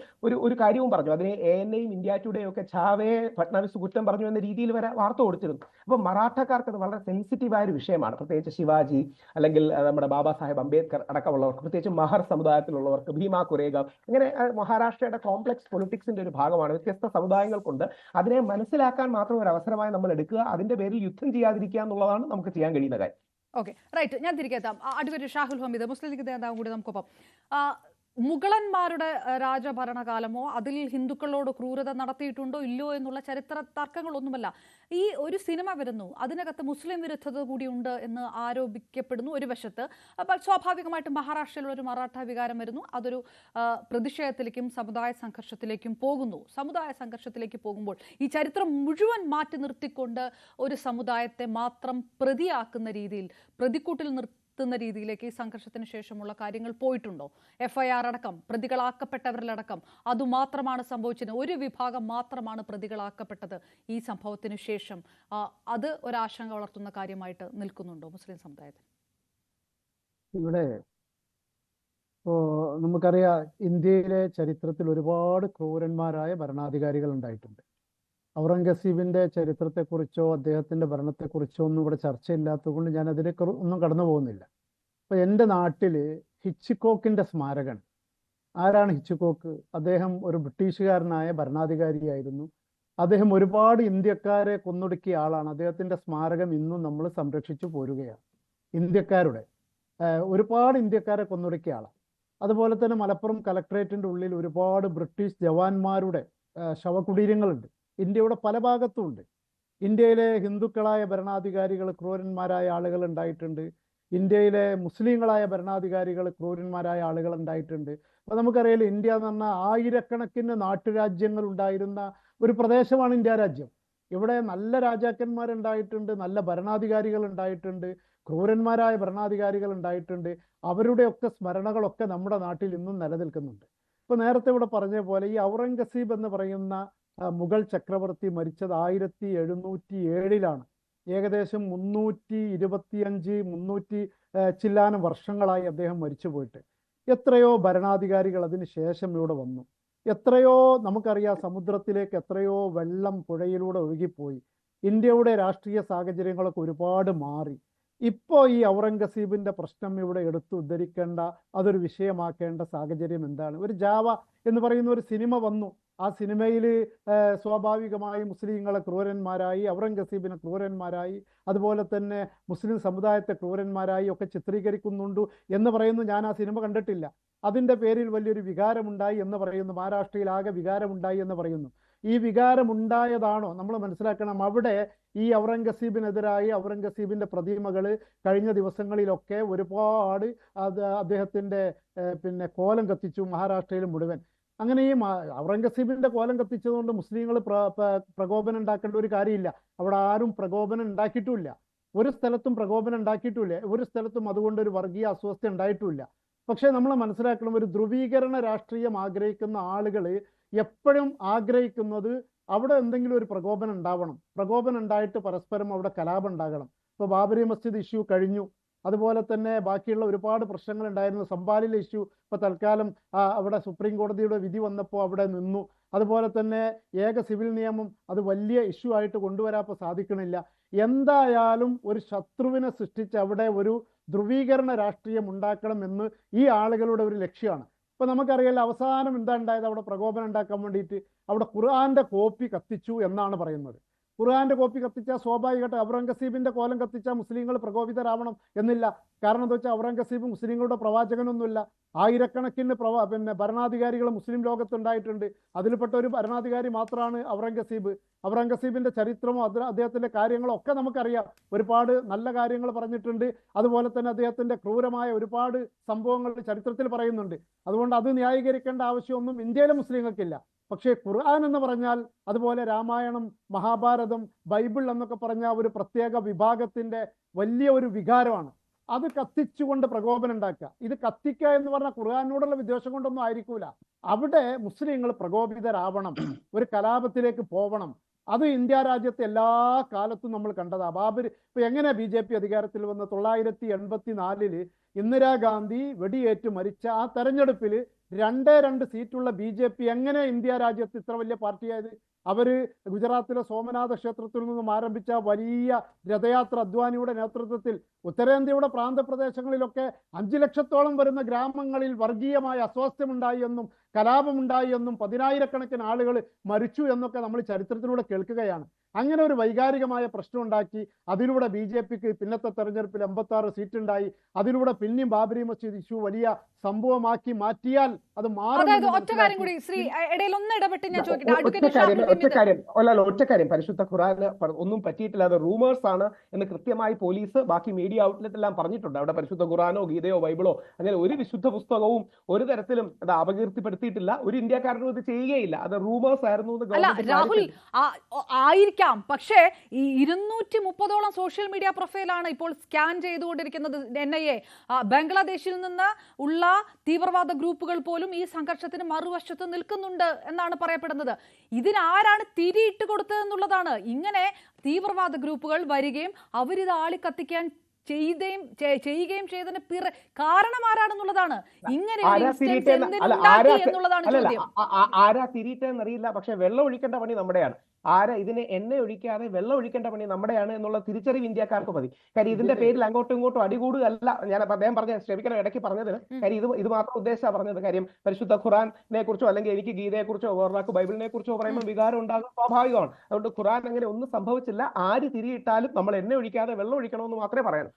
ഒരു കാര്യവും പറഞ്ഞു. അതിനെ ANAയും ഇന്ത്യ ടുഡേയും ഒക്കെ ചാവയെ ഫട്നാവിസ് കുറ്റം പറഞ്ഞു എന്ന രീതിയിൽ വരെ വാർത്ത കൊടുത്തിരുന്നു. അപ്പൊ മറാഠക്കാർക്ക് അത് വളരെ സെൻസിറ്റീവായ ഒരു വിഷയമാണ്. പ്രത്യേകിച്ച് ശിവാജി, അല്ലെങ്കിൽ നമ്മുടെ ബാബാ സാഹേബ് അംബേദ്കർ അടക്കമുള്ളവർക്ക്, പ്രത്യേകിച്ച് മഹർ സമുദായത്തിലുള്ളവർക്ക്, ഭീമ കുരേഗാവ്, അങ്ങനെ മഹാരാഷ്ട്രയുടെ കോംപ്ലക്സ് പൊളിറ്റിക്സിന്റെ ഒരു ഭാഗമാണ്. വ്യത്യസ്ത സമുദായങ്ങൾക്കുണ്ട്. അതിനെ മനസ്സിലാക്കാൻ മാത്രം ഒരു അവസരമായി നമ്മൾ എടുക്കുക. അതിന്റെ പേരിൽ യുദ്ധം ചെയ്യാതിരിക്കുക എന്നുള്ളതാണ് നമുക്ക് ചെയ്യാൻ കഴിയുന്ന കാര്യം. Okay, right. ഞാൻ തിരികെ എത്താം. അഡ്വക്കേറ്റ് ഷാഹുൽ ഹമീദ്, മുസ്ലിം ലീഗ് നേതാവും കൂടി നമുക്കൊപ്പം. മുഗളന്മാരുടെ രാജഭരണകാലമോ അതിൽ ഹിന്ദുക്കളോട് ക്രൂരത നടത്തിയിട്ടുണ്ടോ ഇല്ലയോ എന്നുള്ള ചരിത്ര തർക്കങ്ങളൊന്നുമല്ല. ഈ ഒരു സിനിമ വരുന്നു, അതിനകത്ത് മുസ്ലിം വിരുദ്ധത കൂടി ഉണ്ട് എന്ന് ആരോപിക്കപ്പെടുന്നു ഒരു വശത്ത്. അപ്പോൾ സ്വാഭാവികമായിട്ടും മഹാരാഷ്ട്രയിലുള്ള ഒരു മറാഠ വികാരം വരുന്നു. അതൊരു പ്രതിഷേധത്തിലേക്കും സമുദായ സംഘർഷത്തിലേക്കും പോകുന്നു. സമുദായ സംഘർഷത്തിലേക്ക് പോകുമ്പോൾ ഈ ചരിത്രം മുഴുവൻ മാറ്റി നിർത്തിക്കൊണ്ട് ഒരു സമുദായത്തെ മാത്രം പ്രതിയാക്കുന്ന രീതിയിൽ, പ്രതിക്കൂട്ടിൽ നിർത്തുന്ന രീതിയിലേക്ക് ഈ സംഘർഷത്തിന് ശേഷമുള്ള കാര്യങ്ങൾ പോയിട്ടുണ്ടോ? FIR അടക്കം, പ്രതികളാക്കപ്പെട്ടവരിലടക്കം അതുമാത്രമാണ് സംഭവിച്ചത്. ഒരു വിഭാഗം മാത്രമാണ് പ്രതികളാക്കപ്പെട്ടത് ഈ സംഭവത്തിന് ശേഷം. അത് ഒരാശങ്ക വളർത്തുന്ന കാര്യമായിട്ട് നിൽക്കുന്നുണ്ടോ മുസ്ലിം സമുദായത്തിൽ? ഇവിടെ നമുക്കറിയാം, ഇന്ത്യയിലെ ചരിത്രത്തിൽ ഒരുപാട് ക്രൂരന്മാരായ ഭരണാധികാരികൾ ഉണ്ടായിട്ടുണ്ട്. ഔറംഗസീബിന്റെ ചരിത്രത്തെക്കുറിച്ചോ അദ്ദേഹത്തിന്റെ ഭരണത്തെക്കുറിച്ചോ ഒന്നും ഇവിടെ ചർച്ചയില്ലാത്തതുകൊണ്ട് ഞാൻ അതിലേക്ക് ഒന്നും കടന്നു പോകുന്നില്ല. അപ്പൊ എൻ്റെ നാട്ടില് ഹിച്ച്കോക്കിന്റെ സ്മാരകം. ആരാണ് ഹിച്ച്കോക്ക്? അദ്ദേഹം ഒരു ബ്രിട്ടീഷുകാരനായ ഭരണാധികാരിയായിരുന്നു. അദ്ദേഹം ഒരുപാട് ഇന്ത്യക്കാരെ കൊന്നൊടുക്കിയ ആളാണ്. അദ്ദേഹത്തിന്റെ സ്മാരകം ഇന്നും നമ്മൾ സംരക്ഷിച്ചു പോരുകയാണ്. ഇന്ത്യക്കാരുടെ ഒരുപാട് ഇന്ത്യക്കാരെ കൊന്നൊടുക്കിയ ആളാണ്. അതുപോലെ തന്നെ മലപ്പുറം കലക്ട്രേറ്റിന്റെ ഉള്ളിൽ ഒരുപാട് ബ്രിട്ടീഷ് ജവാന്മാരുടെ ശവകുടീരങ്ങളുണ്ട്. ഇന്ത്യയുടെ പല ഭാഗത്തും ഉണ്ട്. ഇന്ത്യയിലെ ഹിന്ദുക്കളായ ഭരണാധികാരികൾ ക്രൂരന്മാരായ ആളുകൾ ഉണ്ടായിട്ടുണ്ട്. ഇന്ത്യയിലെ മുസ്ലിങ്ങളായ ഭരണാധികാരികൾ ക്രൂരന്മാരായ ആളുകൾ ഉണ്ടായിട്ടുണ്ട്. അപ്പൊ നമുക്കറിയാലോ, ഇന്ത്യ എന്ന് പറഞ്ഞാൽ ആയിരക്കണക്കിന് നാട്ടുരാജ്യങ്ങൾ ഉണ്ടായിരുന്ന ഒരു പ്രദേശമാണ് ഇന്ത്യ രാജ്യം. ഇവിടെ നല്ല രാജാക്കന്മാരുണ്ടായിട്ടുണ്ട്, നല്ല ഭരണാധികാരികൾ ഉണ്ടായിട്ടുണ്ട്, ക്രൂരന്മാരായ ഭരണാധികാരികൾ ഉണ്ടായിട്ടുണ്ട്. അവരുടെയൊക്കെ സ്മരണകളൊക്കെ നമ്മുടെ നാട്ടിൽ ഇന്നും നിലനിൽക്കുന്നുണ്ട്. ഇപ്പൊ നേരത്തെ ഇവിടെ പറഞ്ഞ പോലെ ഈ ഔറംഗസീബ് എന്ന് പറയുന്ന മുഗൾ ചക്രവർത്തി മരിച്ചത് 1707 ഏകദേശം 325 ചില്ലാനം വർഷങ്ങളായി അദ്ദേഹം മരിച്ചു പോയിട്ട്. എത്രയോ ഭരണാധികാരികൾ അതിന് ശേഷം ഇവിടെ വന്നു. എത്രയോ നമുക്കറിയാം, സമുദ്രത്തിലേക്ക് എത്രയോ വെള്ളം പുഴയിലൂടെ ഒഴുകിപ്പോയി. ഇന്ത്യയുടെ രാഷ്ട്രീയ സാഹചര്യങ്ങളൊക്കെ ഒരുപാട് മാറി. ഇപ്പോൾ ഈ ഔറംഗസീബിന്റെ പ്രശ്നം ഇവിടെ എടുത്തു ഉദ്ധരിക്കേണ്ട, അതൊരു വിഷയമാക്കേണ്ട സാഹചര്യം എന്താണ്? ഒരു ജാവ എന്ന് പറയുന്ന ഒരു സിനിമ വന്നു. ആ സിനിമയിൽ സ്വാഭാവികമായും മുസ്ലിങ്ങളെ ക്രൂരന്മാരായി, ഔറംഗസീബിനെ ക്രൂരന്മാരായി, അതുപോലെ തന്നെ മുസ്ലിം സമുദായത്തെ ക്രൂരന്മാരായി ഒക്കെ ചിത്രീകരിക്കുന്നുണ്ട് എന്ന് പറയുന്നു. ഞാൻ ആ സിനിമ കണ്ടിട്ടില്ല. അതിൻ്റെ പേരിൽ വലിയൊരു വികാരമുണ്ടായി എന്ന് പറയുന്നു. മഹാരാഷ്ട്രയിൽ ആകെ വികാരമുണ്ടായി എന്ന് പറയുന്നു. ഈ വികാരമുണ്ടായതാണോ? നമ്മൾ മനസ്സിലാക്കണം, അവിടെ ഈ ഔറംഗസീബിനെതിരായി ഔറംഗസീബിന്റെ പ്രതിമകൾ കഴിഞ്ഞ ദിവസങ്ങളിലൊക്കെ ഒരുപാട് അദ്ദേഹത്തിന്റെ കോലം കത്തിച്ചു മഹാരാഷ്ട്രയിൽ മുഴുവൻ. അങ്ങനെ ഈ ഔറംഗസീബിന്റെ കോലം കത്തിച്ചതുകൊണ്ട് മുസ്ലിങ്ങൾ പ്രകോപനം ഉണ്ടാക്കേണ്ട ഒരു കാര്യമില്ല. അവിടെ ആരും പ്രകോപനം ഉണ്ടാക്കിയിട്ടുമില്ല. ഒരു സ്ഥലത്തും പ്രകോപനം ഉണ്ടാക്കിയിട്ടുമില്ല. ഒരു സ്ഥലത്തും അതുകൊണ്ട് ഒരു വർഗീയ അസ്വസ്ഥ ഉണ്ടായിട്ടുമില്ല. പക്ഷെ നമ്മൾ മനസ്സിലാക്കണം, ഒരു ധ്രുവീകരണ രാഷ്ട്രീയം ആഗ്രഹിക്കുന്ന ആളുകൾ എപ്പോഴും ആഗ്രഹിക്കുന്നത് അവിടെ എന്തെങ്കിലും ഒരു പ്രകോപനം ഉണ്ടാവണം. പ്രകോപനം ഉണ്ടായിട്ട് പരസ്പരം അവിടെ കലാപം ഉണ്ടാകണം. ഇപ്പോൾ ബാബരി മസ്ജിദ് ഇഷ്യൂ കഴിഞ്ഞു. അതുപോലെ തന്നെ ബാക്കിയുള്ള ഒരുപാട് പ്രശ്നങ്ങൾ ഉണ്ടായിരുന്നു. സംഭാലിലെ ഇഷ്യൂ ഇപ്പോൾ തൽക്കാലം അവിടെ സുപ്രീം കോടതിയുടെ വിധി വന്നപ്പോൾ അവിടെ നിന്നു. അതുപോലെ തന്നെ ഏക സിവിൽ നിയമം അത് വലിയ ഇഷ്യൂ ആയിട്ട് കൊണ്ടുവരാൻ സാധിക്കണില്ല. എന്തായാലും ഒരു ശത്രുവിനെ സൃഷ്ടിച്ച് അവിടെ ഒരു ധ്രുവീകരണ രാഷ്ട്രീയം ഉണ്ടാക്കണമെന്ന് ഈ ആളുകളുടെ ഒരു ലക്ഷ്യമാണ്. ഇപ്പൊ നമുക്കറിയാലോ അവസാനം എന്താ ഉണ്ടായത്? അവിടെ പ്രകോപനം ഉണ്ടാക്കാൻ വേണ്ടിയിട്ട് അവിടെ ഖുർആന്റെ കോപ്പി കത്തിച്ചു എന്നാണ് പറയുന്നത്. ഖുർആന്റെ കോപ്പി കത്തിച്ചാൽ സ്വാഭാവികമായിട്ട് ഔറംഗസീബിന്റെ കോലം കത്തിച്ചാൽ മുസ്ലിങ്ങൾ പ്രകോപിതരാവണം എന്നില്ല. കാരണം എന്താ വെച്ചാൽ ഔറംഗസീബ് മുസ്ലിങ്ങളുടെ പ്രവാചകനൊന്നുമില്ല. ആയിരക്കണക്കിന് ഭരണാധികാരികൾ മുസ്ലിം ലോകത്തുണ്ടായിട്ടുണ്ട്. അതിൽപ്പെട്ട ഒരു ഭരണാധികാരി മാത്രമാണ് ഔറംഗസീബ്. ഔറംഗസീബിന്റെ ചരിത്രമോ അദ്ദേഹത്തിന്റെ കാര്യങ്ങളോ ഒക്കെ നമുക്കറിയാം. ഒരുപാട് നല്ല കാര്യങ്ങൾ പറഞ്ഞിട്ടുണ്ട്. അതുപോലെ തന്നെ അദ്ദേഹത്തിന്റെ ക്രൂരമായ ഒരുപാട് സംഭവങ്ങൾ ചരിത്രത്തിൽ പറയുന്നുണ്ട്. അതുകൊണ്ട് അത് ന്യായീകരിക്കേണ്ട ആവശ്യമൊന്നും ഇന്ത്യയിലെ മുസ്ലിങ്ങൾക്കില്ല. പക്ഷേ ഖുർആൻ എന്ന് പറഞ്ഞാൽ, അതുപോലെ രാമായണം, മഹാഭാരതം, ബൈബിൾ എന്നൊക്കെ പറഞ്ഞ ഒരു പ്രത്യേക വിഭാഗത്തിന്റെ വലിയ ഒരു വികാരമാണ്. അത് കത്തിച്ചുകൊണ്ട് പ്രകോപനം ഉണ്ടാക്കുക. ഇത് കത്തിക്കുക എന്ന് പറഞ്ഞാൽ ഖുർആനോടുള്ള വിദ്വേഷം കൊണ്ടൊന്നും ആയിരിക്കൂല. അവിടെ മുസ്ലിങ്ങൾ പ്രകോപിതരാവണം, ഒരു കലാപത്തിലേക്ക് പോവണം. അത് ഇന്ത്യ രാജ്യത്തെ എല്ലാ കാലത്തും നമ്മൾ കണ്ടതാ. ഇപ്പൊ എങ്ങനെ BJP അധികാരത്തിൽ വന്ന് 1984 ഇന്ദിരാഗാന്ധി വെടിയേറ്റ് മരിച്ച ആ തെരഞ്ഞെടുപ്പിൽ 2 സീറ്റുള്ള BJP എങ്ങനെ ഇന്ത്യ രാജ്യത്ത് ഇത്ര വലിയ പാർട്ടിയായത്? അവര് ഗുജറാത്തിലെ സോമനാഥ ക്ഷേത്രത്തിൽ നിന്നും ആരംഭിച്ച വലിയ രഥയാത്ര അദ്വാനിയുടെ നേതൃത്വത്തിൽ ഉത്തരേന്ത്യയുടെ പ്രാന്തപ്രദേശങ്ങളിലൊക്കെ 5 ലക്ഷത്തോളം വരുന്ന ഗ്രാമങ്ങളിൽ വർഗീയമായ അസ്വാസ്ഥ്യമുണ്ടായി എന്നും കലാപമുണ്ടായി എന്നും 10,000-കണക്കിന് ആളുകൾ മരിച്ചു എന്നൊക്കെ നമ്മൾ ചരിത്രത്തിലൂടെ കേൾക്കുകയാണ്. അങ്ങനെ ഒരു വൈകാരികമായ പ്രശ്നം ഉണ്ടാക്കി അതിലൂടെ BJPക്ക് പിന്നത്തെ തെരഞ്ഞെടുപ്പിൽ 86 സീറ്റ് ഉണ്ടായി. അതിലൂടെ പിന്നെയും ബാബരി മസ്ജിദ് ഇഷ്യൂ വലിയ സംഭവമാക്കി മാറ്റിയാൽ അത് ഒറ്റക്കാര്യം പരിശുദ്ധ ഖുർആന് ഒന്നും പറ്റിയിട്ടില്ല, അത് റൂമേഴ്സ് ആണ് എന്ന് കൃത്യമായി പോലീസ് ബാക്കി മീഡിയ ഔട്ട്ലെറ്റ് എല്ലാം പറഞ്ഞിട്ടുണ്ട്. അവിടെ പരിശുദ്ധ ഖുർആനോ ഗീതയോ ബൈബിളോ അങ്ങനെ ഒരു വിശുദ്ധ പുസ്തകവും ഒരു തരത്തിലും അത് അപകീർത്തിപ്പെടുത്തിയിട്ടില്ല. ഒരു ഇന്ത്യക്കാരനും ഇത് ചെയ്യുകയില്ല. അത് റൂമേഴ്സ് ആയിരുന്നു. രാഹുൽ ആയിരിക്കാം, പക്ഷേ ഈ 230ഓളം സോഷ്യൽ മീഡിയ പ്രൊഫൈലാണ് ഇപ്പോൾ സ്കാൻ ചെയ്തുകൊണ്ടിരിക്കുന്നത് NIA. ബംഗ്ലാദേശിൽ നിന്ന് ഉള്ള തീവ്രവാദ ഗ്രൂപ്പുകൾ പോലും ഈ സംഘർഷത്തിന് മറുവശത്ത് നിൽക്കുന്നുണ്ട് എന്നാണ് പറയപ്പെടുന്നത്. ഇതിനാരാണ് തിരിയിട്ട് കൊടുത്തതെന്നുള്ളതാണ്. ഇങ്ങനെ തീവ്രവാദ ഗ്രൂപ്പുകൾ വരികയും അവരിത് ആളിക്കത്തിക്കാൻ ചെയ്യുകയും ചെയ്തതിന് കാരണം ആരാണെന്നുള്ളതാണ്. ഇങ്ങനെ ആരാ തിരിയിട്ടെന്നറിയില്ല. പക്ഷെ വെള്ളം ഒഴിക്കേണ്ട പണി നമ്മുടെയാണ്. ഇതിനെ എണ്ണ ഒഴിക്കാതെ വെള്ളം ഒഴിക്കേണ്ട പണി നമ്മുടെയാണ് എന്നുള്ള തിരിച്ചറിവ് ഇന്ത്യക്കാർക്ക് മതി. കാര്യം ഇതിന്റെ പേരിൽ അങ്ങോട്ടും ഇങ്ങോട്ടും അടികൂടുകയല്ല. ഞാൻ അദ്ദേഹം പറഞ്ഞ ക്ഷമിക്കണം ഇടയ്ക്ക് പറഞ്ഞതിന്. കാര്യം ഇത് മാത്രം ഉദ്ദേശിച്ചാണ് പറഞ്ഞത്. കാര്യം പരിശുദ്ധ ഖുറാനെ കുറിച്ചോ അല്ലെങ്കിൽ എനിക്ക് ഗീതയെ കുറിച്ചോ വേറൊരാൾക്ക് ബൈബിളിനെ കുറിച്ചോ പറയുമ്പോൾ വികാരം ഉണ്ടാകും, സ്വാഭാവികമാണ്. അതുകൊണ്ട് ഖുറാൻ അങ്ങനെ ഒന്നും സംഭവിച്ചില്ല. ആര് തിരിയിട്ടാലും നമ്മൾ എണ്ണ ഒഴിക്കാതെ വെള്ളം ഒഴിക്കണമെന്ന് മാത്രമേ പറയാനൂ.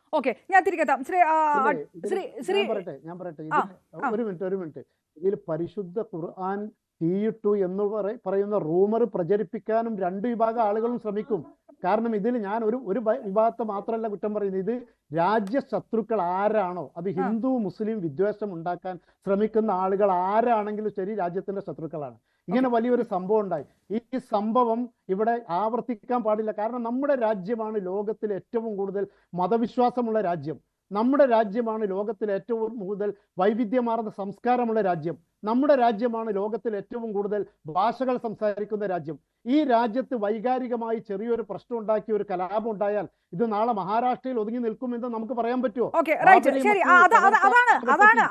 ഞാൻ പറയട്ടെ ഒരു മിനിറ്റ്. ഇതിൽ പരിശുദ്ധ ഖുർആൻ തീയിട്ടു എന്ന് പറയുന്ന റൂമർ പ്രചരിപ്പിക്കാനും 2 വിഭാഗം ആളുകളും ശ്രമിക്കും. കാരണം ഇതിൽ ഞാൻ ഒരു വിഭാഗത്തെ മാത്രമല്ല കുറ്റം പറയുന്നത്. ഇത് രാജ്യശത്രുക്കൾ ആരാണോ, അത് ഹിന്ദു മുസ്ലിം വിദ്വേഷം ഉണ്ടാക്കാൻ ശ്രമിക്കുന്ന ആളുകൾ ആരാണെങ്കിലും ശരി രാജ്യത്തിന്റെ ശത്രുക്കളാണ്. ഇങ്ങനെ വലിയൊരു സംഭവം ഉണ്ടായി. ഈ സംഭവം ഇവിടെ ആവർത്തിക്കാൻ പാടില്ല. കാരണം നമ്മുടെ രാജ്യമാണ് ലോകത്തിലെ ഏറ്റവും കൂടുതൽ മതവിശ്വാസമുള്ള രാജ്യം. നമ്മുടെ രാജ്യമാണ് ലോകത്തിലെ ഏറ്റവും കൂടുതൽ വൈവിധ്യമാർന്ന സംസ്കാരമുള്ള രാജ്യം. നമ്മുടെ രാജ്യമാണ് ലോകത്തിൽ ഏറ്റവും കൂടുതൽ ഭാഷകൾ സംസാരിക്കുന്ന രാജ്യം. ഈ രാജ്യത്ത് വൈകാരികമായി ചെറിയൊരു പ്രശ്നം ഉണ്ടാക്കി ഒരു കലാപം ഉണ്ടായാൽ ഇത് നാളെ മഹാരാഷ്ട്രയിൽ ഒതുങ്ങി നിൽക്കുമെന്ന് നമുക്ക് പറയാൻ പറ്റുമോ?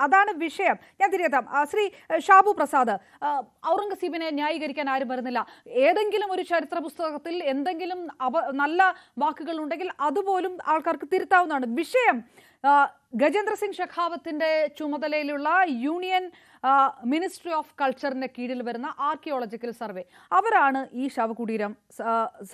അതാണ് വിഷയം. ഞാൻ തിരികെത്താം. ശ്രീ ഷാബു പ്രസാദ്, ഔറംഗസീബിനെ ന്യായീകരിക്കാൻ ആരും വരുന്നില്ല. ഏതെങ്കിലും ഒരു ചരിത്ര പുസ്തകത്തിൽ എന്തെങ്കിലും നല്ല വാക്കുകൾ ഉണ്ടെങ്കിൽ അതുപോലും ആൾക്കാർക്ക് തിരുത്താവുന്നതാണ്. വിഷയം ഗജേന്ദ്ര സിംഗ് ഷെഖാവത്തിന്റെ ചുമതലയിലുള്ള യൂണിയൻ മിനിസ്ട്രി ഓഫ് കൾച്ചറിന്റെ കീഴിൽ വരുന്ന ആർക്കിയോളജിക്കൽ സർവേ, അവരാണ് ഈ ശവകുടീരം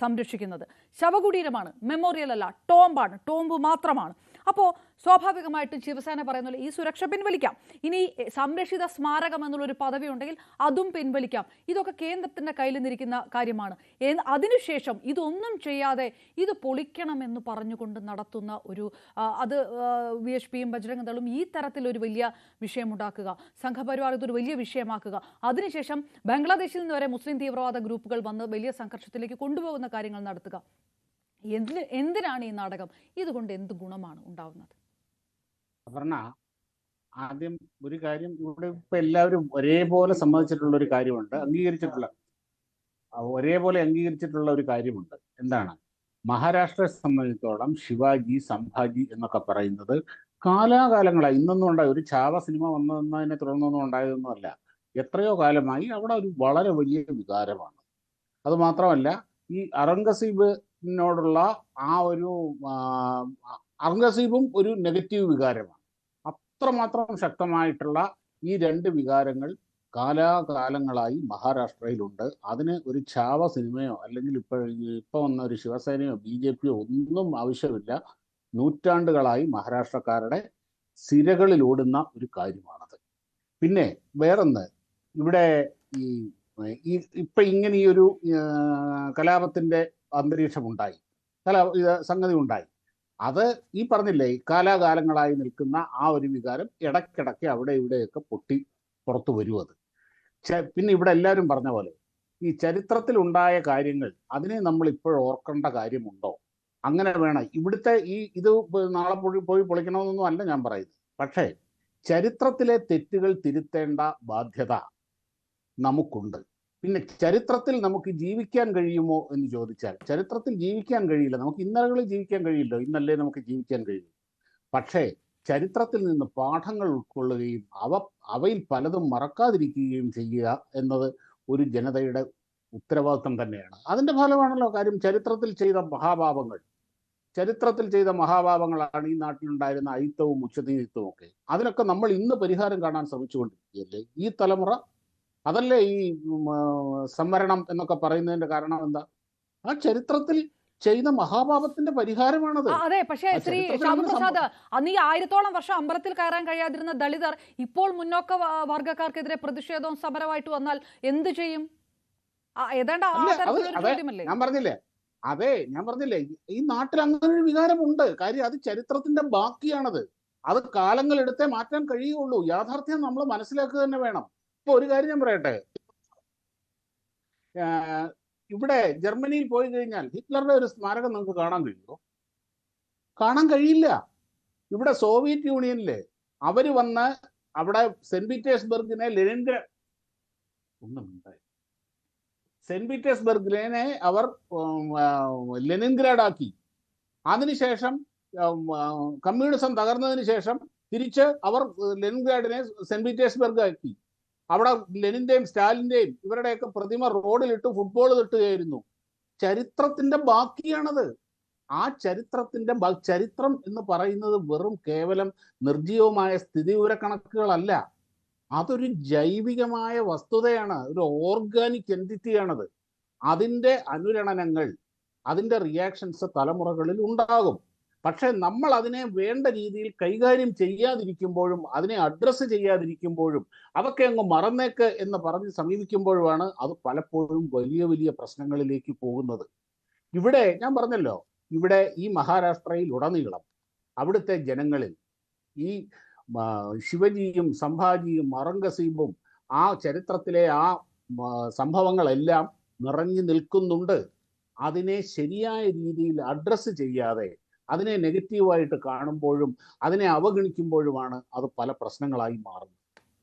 സംരക്ഷിക്കുന്നത്. ശവകുടീരമാണ്, മെമ്മോറിയൽ അല്ല, ടോംബ് മാത്രമാണ്. അപ്പോൾ സ്വാഭാവികമായിട്ടും ശിവസേന പറയുന്നത് ഈ സുരക്ഷ പിൻവലിക്കാം. ഇനി സംരക്ഷിത സ്മാരകം എന്നുള്ളൊരു പദവി ഉണ്ടെങ്കിൽ അതും പിൻവലിക്കാം. ഇതൊക്കെ കേന്ദ്രത്തിന്റെ കയ്യിൽ നിന്നിരിക്കുന്ന കാര്യമാണ്. അതിനുശേഷം ഇതൊന്നും ചെയ്യാതെ ഇത് പൊളിക്കണമെന്ന് പറഞ്ഞുകൊണ്ട് നടത്തുന്ന ഒരു അത് VHPയും ബജ്രംഗ് ദളും ഈ തരത്തിലൊരു വലിയ വിഷയമുണ്ടാക്കുക, സംഘപരിവാർ ഇതൊരു വലിയ വിഷയമാക്കുക, അതിനുശേഷം ബംഗ്ലാദേശിൽ നിന്ന് വരെ മുസ്ലിം തീവ്രവാദ ഗ്രൂപ്പുകൾ വന്ന് വലിയ സംഘർഷത്തിലേക്ക് കൊണ്ടുപോകുന്ന കാര്യങ്ങൾ നടത്തുക. എന്തിനാണ് ഈ നാടകം? ഇതുകൊണ്ട് എന്ത് ഗുണമാണ് ഉണ്ടാവുന്നത്? അപർണ, ആദ്യം ഒരു കാര്യം, ഇവിടെ ഇപ്പൊ എല്ലാവരും ഒരേപോലെ സമ്മതിച്ചിട്ടുള്ള ഒരു കാര്യമുണ്ട്, ഒരേപോലെ അംഗീകരിച്ചിട്ടുള്ള ഒരു കാര്യമുണ്ട്. എന്താണ്? മഹാരാഷ്ട്രയെ സംബന്ധിച്ചിടത്തോളം ശിവാജി, സംഭാജി എന്നൊക്കെ പറയുന്നത് കാലാകാലങ്ങളായി, ഇന്നൊന്നും ഉണ്ടായി, ഒരു ഛാവ സിനിമ വന്നതിനെ തുടർന്നൊന്നും ഉണ്ടായതൊന്നുമല്ല. എത്രയോ കാലമായി അവിടെ ഒരു വളരെ വലിയ വികാരമാണ്. അത് മാത്രമല്ല, ഈ ഔറംഗസീബിനോടുള്ള ആ ഒരു ഔറംഗസീബും ഒരു നെഗറ്റീവ് വികാരമാണ്. അത്രമാത്രം ശക്തമായിട്ടുള്ള ഈ രണ്ട് വികാരങ്ങൾ കാലാകാലങ്ങളായി മഹാരാഷ്ട്രയിലുണ്ട്. അതിന് ഒരു ഛാവ സിനിമയോ അല്ലെങ്കിൽ ഇപ്പൊ വന്ന ഒരു ശിവസേനയോ BJP യോ ഒന്നും ആവശ്യമില്ല. നൂറ്റാണ്ടുകളായി മഹാരാഷ്ട്രക്കാരുടെ സിരകളിൽ ഓടുന്ന ഒരു കാര്യമാണത്. പിന്നെ വേറൊന്ന്, ഇവിടെ ഇപ്പൊ ഇങ്ങനെ ഈ ഒരു കലാപത്തിന്റെ അന്തരീക്ഷം ഉണ്ടായി, സംഗതി ഉണ്ടായി. അത് ഈ പറഞ്ഞില്ലേ, കാലാകാലങ്ങളായി നിൽക്കുന്ന ആ ഒരു വികാരം ഇടയ്ക്കിടയ്ക്ക് അവിടെ ഇവിടെയൊക്കെ പൊട്ടി പുറത്തു വരും. അത് പിന്നെ ഇവിടെ എല്ലാവരും പറഞ്ഞ പോലെ ഈ ചരിത്രത്തിൽ ഉണ്ടായ കാര്യങ്ങൾ അതിനെ നമ്മൾ ഇപ്പോൾ ഓർക്കേണ്ട കാര്യമുണ്ടോ? അങ്ങനെ വേണം. ഇവിടുത്തെ ഇത് നാളെ പോയി പൊളിക്കണമെന്നൊന്നും അല്ല ഞാൻ പറയുന്നത്. പക്ഷേ ചരിത്രത്തിലെ തെറ്റുകൾ തിരുത്തേണ്ട ബാധ്യത നമുക്കുണ്ട്. പിന്നെ ചരിത്രത്തിൽ നമുക്ക് ജീവിക്കാൻ കഴിയുമോ എന്ന് ചോദിച്ചാൽ, ചരിത്രത്തിൽ ജീവിക്കാൻ കഴിയില്ല. നമുക്ക് ഇന്നലകളിൽ ജീവിക്കാൻ കഴിയില്ലോ, ഇന്നല്ലേ നമുക്ക് ജീവിക്കാൻ കഴിയും. പക്ഷേ ചരിത്രത്തിൽ നിന്ന് പാഠങ്ങൾ ഉൾക്കൊള്ളുകയും അവയിൽ പലതും മറക്കാതിരിക്കുകയും ചെയ്യുക എന്നത് ഒരു ജനതയുടെ ഉത്തരവാദിത്വം തന്നെയാണ്. അതിൻ്റെ ഫലമാണല്ലോ കാര്യം. ചരിത്രത്തിൽ ചെയ്ത മഹാപാപങ്ങളാണ് ഈ നാട്ടിലുണ്ടായിരുന്ന അയിത്തവും ഉച്ചനീതിത്വവും ഒക്കെ. അതിനൊക്കെ നമ്മൾ ഇന്ന് പരിഹാരം കാണാൻ ശ്രമിച്ചുകൊണ്ടിരിക്കുകയല്ലേ ഈ തലമുറ. അതല്ലേ ഈ സംവരണം എന്നൊക്കെ പറയുന്നതിന്റെ കാരണം എന്താ? ആ ചരിത്രത്തിൽ ചെയ്ത മഹാപാപത്തിന്റെ പരിഹാരമാണത്. അതെ, പക്ഷേ ശ്രീ ശ്യാമപ്രസാദ്, അന്ന് ഈ 1000ഓളം വർഷം അമ്പലത്തിൽ കയറാൻ കഴിയാതിരുന്ന ദളിതർ ഇപ്പോൾ മുന്നോക്ക വർഗക്കാർക്കെതിരെ പ്രതിഷേധവും സമരമായിട്ട് വന്നാൽ എന്ത് ചെയ്യും? ഏതാണ്ട് ഞാൻ പറഞ്ഞില്ലേ, ഈ നാട്ടിൽ അങ്ങനെ ഒരു വികാരമുണ്ട്. കാര്യം അത് ചരിത്രത്തിന്റെ ബാക്കിയാണത്. അത് കാലങ്ങൾ എടുത്തേ മാറ്റാൻ കഴിയുള്ളൂ. യാഥാർത്ഥ്യം നമ്മൾ മനസ്സിലാക്കുക തന്നെ വേണം. ഇപ്പൊ ഒരു കാര്യം ഞാൻ പറയട്ടെ, ഇവിടെ ജർമ്മനിയിൽ പോയി കഴിഞ്ഞാൽ ഹിറ്റ്ലറുടെ ഒരു സ്മാരകം നമുക്ക് കാണാൻ കഴിയുമോ? കാണാൻ കഴിയില്ല. ഇവിടെ സോവിയറ്റ് യൂണിയനില് അവര് വന്ന് അവിടെ സെന്റ് പീറ്റേഴ്സ്ബർഗിനെ അവർ ലെനിൻഗ്രാഡ് ആക്കി. അതിനുശേഷം കമ്മ്യൂണിസം തകർന്നതിന് ശേഷം തിരിച്ച് അവർ ലെനിൻഗ്രാഡിനെ സെന്റ് പീറ്റേഴ്സ്ബർഗ് ആക്കി. അവിടെ ലെനിന്റെയും സ്റ്റാലിന്റെയും ഇവരുടെയൊക്കെ പ്രതിമ റോഡിലിട്ട് ഫുട്ബോൾ തട്ടുകയായിരുന്നു. ചരിത്രത്തിന്റെ ബാക്കിയാണത്. ആ ചരിത്രം എന്ന് പറയുന്നത് വെറും കേവലം നിർജീവമായ സ്ഥിതിവിവരക്കണക്കുകളല്ല. അതൊരു ജൈവികമായ വസ്തുതയാണ്, ഒരു ഓർഗാനിക് എൻറ്റിറ്റിയാണത്. അതിൻ്റെ അനുരണനങ്ങൾ, അതിൻ്റെ റിയാക്ഷൻസ് തലമുറകളിൽ ഉണ്ടാകും. പക്ഷെ നമ്മൾ അതിനെ വേണ്ട രീതിയിൽ കൈകാര്യം ചെയ്യാതിരിക്കുമ്പോഴും അതിനെ അഡ്രസ്സ് ചെയ്യാതിരിക്കുമ്പോഴും അതൊക്കെ അങ്ങ് മറന്നേക്ക് എന്ന് പറഞ്ഞ് സമീപിക്കുമ്പോഴുമാണ് അത് പലപ്പോഴും വലിയ വലിയ പ്രശ്നങ്ങളിലേക്ക് പോകുന്നത്. ഇവിടെ ഞാൻ പറഞ്ഞല്ലോ, ഇവിടെ ഈ മഹാരാഷ്ട്രയിൽ ഉടനീളം അവിടുത്തെ ജനങ്ങളിൽ ഈ ശിവജിയും സംഭാജിയും ഔറംഗസീബും ആ ചരിത്രത്തിലെ ആ സംഭവങ്ങളെല്ലാം നിറഞ്ഞു നിൽക്കുന്നുണ്ട്. അതിനെ ശരിയായ രീതിയിൽ അഡ്രസ്സ് ചെയ്യാതെ അതിനെ നെഗറ്റീവായിട്ട് കാണുമ്പോഴും അതിനെ അവഗണിക്കുമ്പോഴുമാണ് അത് പല പ്രശ്നങ്ങളായി മാറുന്നത്.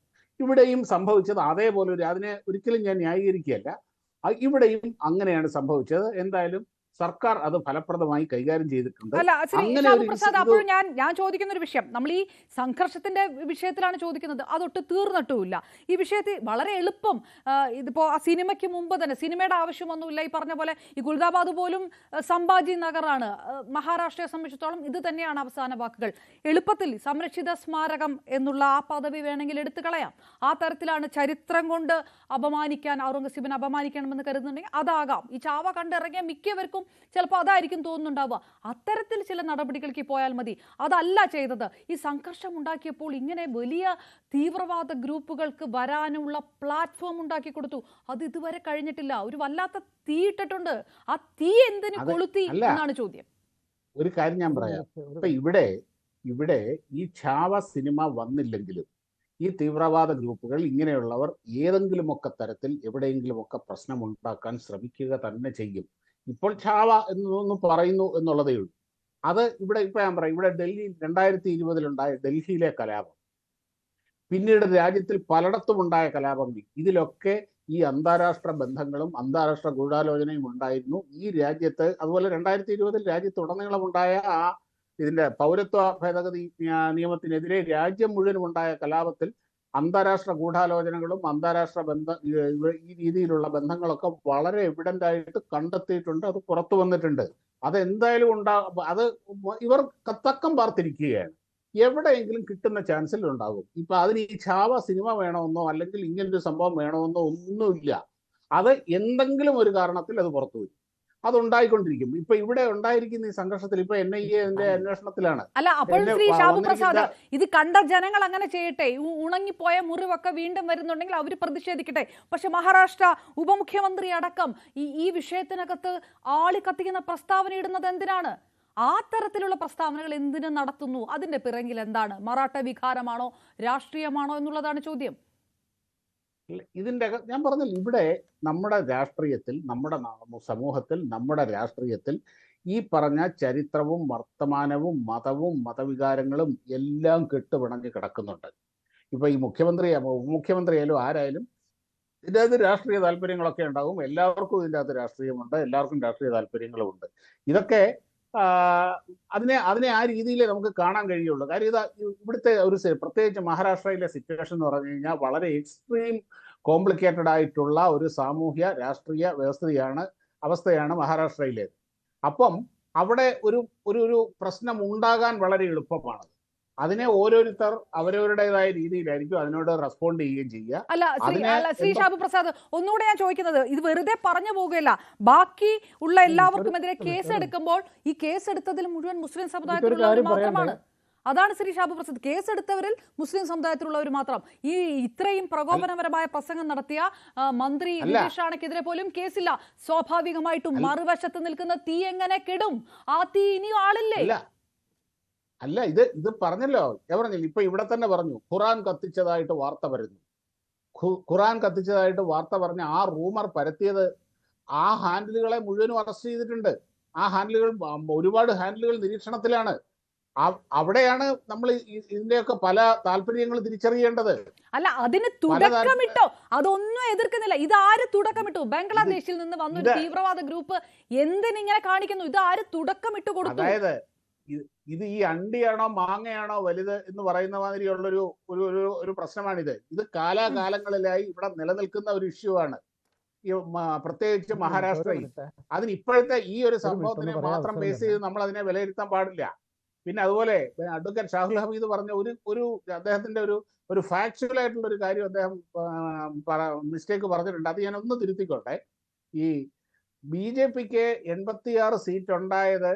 ഇവിടെയും സംഭവിച്ചത് അതേപോലെ അതിനെ ഒരിക്കലും ഞാൻ ന്യായീകരിക്കുകയല്ല. ഇവിടെയും അങ്ങനെയാണ് സംഭവിച്ചത്. എന്തായാലും സർക്കാർ അത് ഫലപ്രദമായി കൈകാര്യം ചെയ്തിട്ടുണ്ട്. അപ്പോൾ ഞാൻ ചോദിക്കുന്ന ഒരു വിഷയം, നമ്മൾ ഈ സംഘർഷത്തിന്റെ വിഷയത്തിലാണ് ചോദിക്കുന്നത്. അതൊട്ട് തീർന്നിട്ടുമില്ല. ഈ വിഷയത്തിൽ വളരെ എളുപ്പം, ഇതിപ്പോ ആ സിനിമയ്ക്ക് മുമ്പ് തന്നെ, സിനിമയുടെ ആവശ്യമൊന്നുമില്ല. ഈ പറഞ്ഞ പോലെ ഈ ഗുൽദാബാദ് പോലും സംഭാജി നഗറാണ്. മഹാരാഷ്ട്രയെ സംബന്ധിച്ചിടത്തോളം ഇത് തന്നെയാണ് അവസാന വാക്കുകൾ. എളുപ്പത്തിൽ സംരക്ഷിത സ്മാരകം എന്നുള്ള ആ പദവി വേണമെങ്കിൽ എടുത്തു കളയാം. ആ തരത്തിലാണ് ചരിത്രം കൊണ്ട് അപമാനിക്കാൻ, ഔറംഗസീബിനെ അപമാനിക്കണമെന്ന് കരുതുന്നുണ്ടെങ്കിൽ അതാകാം. ഈ ചാവ കണ്ടിറങ്ങിയ മിക്കവർക്കും ചിലപ്പോൾ അതായിരിക്കും തോന്നുന്നുണ്ടാവുക. അത്തരത്തിൽ ചില നടപടികൾക്ക് പോയാൽ മതി. അതല്ല ചെയ്തത്. ഈ സംഘർഷം ഉണ്ടാക്കിയപ്പോൾ ഇങ്ങനെ വലിയ തീവ്രവാദ ഗ്രൂപ്പുകൾക്ക് വരാനുള്ള പ്ലാറ്റ്ഫോം ഉണ്ടാക്കി കൊടുത്തു. അത് ഇതുവരെ കഴിഞ്ഞിട്ടില്ല. ഒരു വല്ലാത്ത തീ ഇട്ടിട്ടുണ്ട്. ആ തീ എന്തിനു കൊളുത്തി എന്നാണ് ചോദ്യം. ഒരു കാര്യം ഞാൻ പറയാം. ഇപ്പൊ ഇവിടെ ഈ ഛാവ സിനിമ വന്നില്ലെങ്കിലും ഈ തീവ്രവാദ ഗ്രൂപ്പുകൾ ഇങ്ങനെയുള്ളവർ ഏതെങ്കിലുമൊക്കെ തരത്തിൽ എവിടെയെങ്കിലുമൊക്കെ പ്രശ്നമുണ്ടാക്കാൻ ശ്രമിക്കുക തന്നെ ചെയ്യും. ഇപ്പോൾ ഛാവ എന്നൊന്ന് പറയുന്നു എന്നുള്ളതേ ഉള്ളൂ. അത് ഇവിടെ ഇപ്പൊ ഞാൻ പറയാം, ഇവിടെ 2020 ഡൽഹിയിലെ കലാപം, പിന്നീട് രാജ്യത്തിൽ പലയിടത്തും ഉണ്ടായ കലാപങ്ങൾ, ഇതിലൊക്കെ ഈ അന്താരാഷ്ട്ര ബന്ധങ്ങളും അന്താരാഷ്ട്ര ഗൂഢാലോചനയും ഉണ്ടായിരുന്നു ഈ രാജ്യത്ത്. അതുപോലെ 2020 രാജ്യത്തുടനീളം ഉണ്ടായ ഇതിന്റെ പൗരത്വ ഭേദഗതി നിയമത്തിനെതിരെ രാജ്യം മുഴുവനും ഉണ്ടായ കലാപത്തിൽ അന്താരാഷ്ട്ര ഗൂഢാലോചനകളും അന്താരാഷ്ട്ര ഈ രീതിയിലുള്ള ബന്ധങ്ങളൊക്കെ വളരെ എവിഡന്റ് ആയിട്ട് കണ്ടെത്തിയിട്ടുണ്ട്. അത് പുറത്തു വന്നിട്ടുണ്ട്. അതെന്തായാലും അത് ഇവർ തക്കം പാർത്തിരിക്കുകയാണ്. എവിടെയെങ്കിലും കിട്ടുന്ന ചാൻസിൽ ഉണ്ടാകും. ഇപ്പൊ അതിന് ഈ ഛാവ സിനിമ വേണമെന്നോ അല്ലെങ്കിൽ ഇങ്ങനൊരു സംഭവം വേണമെന്നോ ഒന്നുമില്ല. അത് എന്തെങ്കിലും ഒരു കാരണത്തിൽ അത് പുറത്തു വരും. അതുണ്ടായിക്കൊണ്ടിരിക്കും. ഇപ്പൊ ഇവിടെ ഉണ്ടായിരിക്കുന്ന ഈ സംഘർഷത്തിൽ ഇപ്പൊ NIA അന്വേഷണത്തിലാണ്. അല്ല, അപ്പോൾ ശ്രീ ഷാബു പ്രസാദ്, ഇത് കണ്ട ജനങ്ങൾ അങ്ങനെ ചെയ്യട്ടെ. ഉണങ്ങിപ്പോയ മുറിവൊക്കെ വീണ്ടും വരുന്നുണ്ടെങ്കിൽ അവർ പ്രതിഷേധിക്കട്ടെ. പക്ഷെ മഹാരാഷ്ട്ര ഉപമുഖ്യമന്ത്രി അടക്കം ഈ വിഷയത്തിനകത്ത് ആളി കത്തിക്കുന്ന പ്രസ്താവന ഇടുന്നത് എന്തിനാണ്? ആ തരത്തിലുള്ള പ്രസ്താവനകൾ എന്തിനു നടത്തുന്നു? അതിന്റെ പിറകിൽ എന്താണ്? മറാഠ വികാരമാണോ രാഷ്ട്രീയമാണോ എന്നുള്ളതാണ് ചോദ്യം. ഇതിന്റെ ഞാൻ പറഞ്ഞില്ല, ഇവിടെ നമ്മുടെ രാഷ്ട്രീയത്തിൽ, നമ്മുടെ സമൂഹത്തിൽ, നമ്മുടെ രാഷ്ട്രീയത്തിൽ ഈ പറഞ്ഞ ചരിത്രവും വർത്തമാനവും മതവും മതവികാരങ്ങളും എല്ലാം കെട്ടുപിണഞ്ഞ് കിടക്കുന്നുണ്ട്. ഇപ്പൊ ഈ ഉപമുഖ്യമന്ത്രിയായാലും ആരായാലും ഇതിൻ്റെ അകത്ത് രാഷ്ട്രീയ താല്പര്യങ്ങളൊക്കെ ഉണ്ടാകും. എല്ലാവർക്കും ഇതിൻ്റെ അകത്ത് രാഷ്ട്രീയമുണ്ട്, എല്ലാവർക്കും രാഷ്ട്രീയ താല്പര്യങ്ങളുമുണ്ട്. ഇതൊക്കെ അതിനെ ആ രീതിയിലേ നമുക്ക് കാണാൻ കഴിയുള്ളൂ. കാര്യം ഇവിടുത്തെ ഒരു പ്രത്യേകിച്ച് മഹാരാഷ്ട്രയിലെ സിറ്റുവേഷൻ എന്ന് പറഞ്ഞു കഴിഞ്ഞാൽ വളരെ എക്സ്ട്രീം കോംപ്ലിക്കേറ്റഡ് ആയിട്ടുള്ള ഒരു സാമൂഹ്യ രാഷ്ട്രീയ അവസ്ഥയാണ് മഹാരാഷ്ട്രയിലേത്. അപ്പം അവിടെ ഒരു പ്രശ്നം ഉണ്ടാകാൻ വളരെ എളുപ്പമാണ്. അതിനെ ഓരോരുത്തർ അവരവരുടേതായ രീതിയിലായിരിക്കും അതിനോട് റെസ്പോണ്ട് ചെയ്യുകയും ചെയ്യുക. അല്ല ശ്രീ ഷാബു പ്രസാദ്, ഒന്നുകൂടെ ഞാൻ ചോദിക്കുന്നത്, ഇത് വെറുതെ പറഞ്ഞു പോകുകയല്ല. ബാക്കി ഉള്ള എല്ലാവർക്കുമെതിരെ കേസ് എടുക്കുമ്പോൾ ഈ കേസ് എടുത്തതിൽ മുഴുവൻ മുസ്ലിം സമുദായത്തിലുള്ളവർ മാത്രമാണ്. അതാണ് ശ്രീ ഷാബു പ്രസാദ്, കേസെടുത്തവരിൽ മുസ്ലിം സമുദായത്തിലുള്ളവർ മാത്രം. ഈ ഇത്രയും പ്രകോപനപരമായ പ്രസംഗം നടത്തിയ മന്ത്രി നിതീഷ് റാണയ്ക്കെതിരെ പോലും കേസില്ല. സ്വാഭാവികമായിട്ടും മറുവശത്ത് നിൽക്കുന്ന തീ എങ്ങനെ കെടും? ആ തീ ഇനിയും ആളില്ലേ? അല്ല, ഇത് പറഞ്ഞല്ലോ, പറഞ്ഞില്ല. ഇപ്പൊ ഇവിടെ തന്നെ പറഞ്ഞു, ഖുറാൻ കത്തിച്ചതായിട്ട് വാർത്ത വരുന്നു. ഖുറാൻ കത്തിച്ചതായിട്ട് വാർത്ത പറഞ്ഞ ആ റൂമർ പരത്തിയത് ആ ഹാൻഡിലുകളെ മുഴുവനും അറസ്റ്റ് ചെയ്തിട്ടുണ്ട്. ആ ഒരുപാട് ഹാൻഡിലുകൾ നിരീക്ഷണത്തിലാണ്. അവിടെയാണ് നമ്മൾ ഇതിന്റെയൊക്കെ പല താല്പര്യങ്ങൾ തിരിച്ചറിയേണ്ടത്. അല്ല, അതിന് തുടക്കമിട്ടോ? അതൊന്നും എതിർക്കുന്നില്ല. ഇത് ആര് തുടക്കമിട്ടു? ബംഗ്ലാദേശിൽ നിന്ന് വന്നൊരു തീവ്രവാദ ഗ്രൂപ്പ് എന്തിനിങ്ങനെ കാണിക്കുന്നു? ഇത് ആര് തുടക്കമിട്ട് കൊടുത്തു? അതായത് ഇത് ഈ അണ്ടിയാണോ മാങ്ങയാണോ വലുത് എന്ന് പറയുന്ന മാതിരിയുള്ളൊരു ഒരു പ്രശ്നമാണിത്. ഇത് കാലാകാലങ്ങളിലായി ഇവിടെ നിലനിൽക്കുന്ന ഒരു ഇഷ്യൂ ആണ്, പ്രത്യേകിച്ച് മഹാരാഷ്ട്രയിൽ. അതിന് ഇപ്പോഴത്തെ ഈ ഒരു സംഭവത്തിനെ മാത്രം ബേസ് ചെയ്ത് നമ്മൾ അതിനെ വിലയിരുത്താൻ പാടില്ല. പിന്നെ അതുപോലെ അഡ്വക്കേറ്റ് ഷാഹുൽ ഹമീദ് പറഞ്ഞ ഒരു അദ്ദേഹത്തിന്റെ ഒരു ഫാക്ച്വൽ ആയിട്ടുള്ള ഒരു കാര്യം അദ്ദേഹം മിസ്റ്റേക്ക് പറഞ്ഞിട്ടുണ്ട്. അത് ഞാൻ ഒന്ന് തിരുത്തിക്കോട്ടെ. ഈ BJPക്ക് 86 സീറ്റ് ഉണ്ടായത്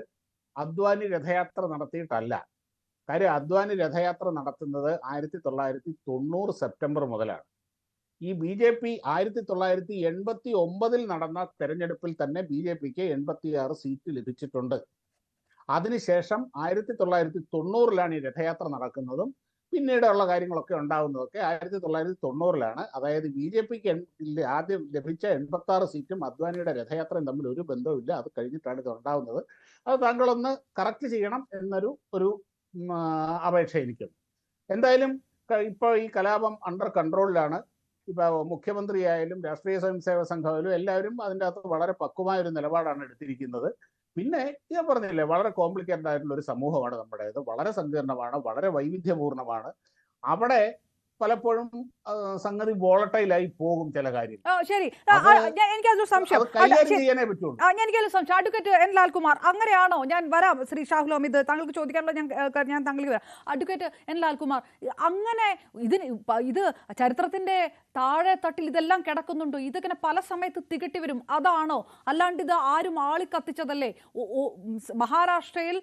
അദ്വാനി രഥയാത്ര നടത്തിയിട്ടല്ല. കാര്യം അദ്വാനി രഥയാത്ര നടത്തുന്നത് 1990 സെപ്റ്റംബർ മുതലാണ്. ഈ BJP 1989 നടന്ന തെരഞ്ഞെടുപ്പിൽ തന്നെ BJPക്ക് 86 സീറ്റ് ലഭിച്ചിട്ടുണ്ട്. അതിനുശേഷം 1990 ഈ രഥയാത്ര നടക്കുന്നതും പിന്നീടുള്ള കാര്യങ്ങളൊക്കെ ഉണ്ടാകുന്നതൊക്കെ 1990 അതായത് BJPക്ക് ആദ്യം ലഭിച്ച 86 സീറ്റും അദ്വാനിയുടെ രഥയാത്രയും തമ്മിൽ ഒരു ബന്ധവുമില്ല. അത് കഴിഞ്ഞിട്ടാണ് ഇത് ഉണ്ടാകുന്നത്. അത് താങ്കളൊന്ന് കറക്റ്റ് ചെയ്യണം എന്നൊരു അപേക്ഷ എനിക്കുണ്ട്. എന്തായാലും ഇപ്പോൾ ഈ കലാപം അണ്ടർ കൺട്രോളിലാണ്. ഇപ്പൊ മുഖ്യമന്ത്രിയായാലും രാഷ്ട്രീയ സ്വയംസേവക സംഘമായാലും എല്ലാവരും അതിൻ്റെ അകത്ത് വളരെ പക്വമായ ഒരു നിലപാടാണ് എടുത്തിരിക്കുന്നത്. പിന്നെ ഞാൻ പറഞ്ഞില്ലേ, വളരെ കോംപ്ലിക്കേറ്റഡ് ആയിട്ടുള്ള ഒരു സമൂഹമാണ് നമ്മുടേത്. വളരെ സങ്കീർണമാണ്, വളരെ വൈവിധ്യപൂർണമാണ്. അവിടെ പലപ്പോഴും സംഗതി വോളട്ടൈലായി പോകും ചില കാര്യങ്ങൾ. ശരി, എനിക്കതൊരു സംശയം. ചെയ്യാനേ പറ്റുള്ളൂ. എനിക്കൊരു സംശയം, അഡ്വക്കേറ്റ് N. ലാൽകുമാർ, അങ്ങനെയാണോ? ഞാൻ വരാം ശ്രീ ഷാഹുൽ ഹമീദ്, താങ്കൾക്ക് ചോദിക്കാനുള്ള ഞാൻ താങ്കൾക്ക് വരാം. Advocate N. ലാൽകുമാർ, അങ്ങനെ ഇത് ചരിത്രത്തിന്റെ താഴെ തട്ടിൽ ഇതെല്ലാം കിടക്കുന്നുണ്ടോ? ഇതിങ്ങനെ പല സമയത്ത് തികട്ടി വരും, അതാണോ? അല്ലാണ്ട് ഇത് ആരും ആളിക്കത്തിച്ചതല്ലേ? മഹാരാഷ്ട്രയിൽ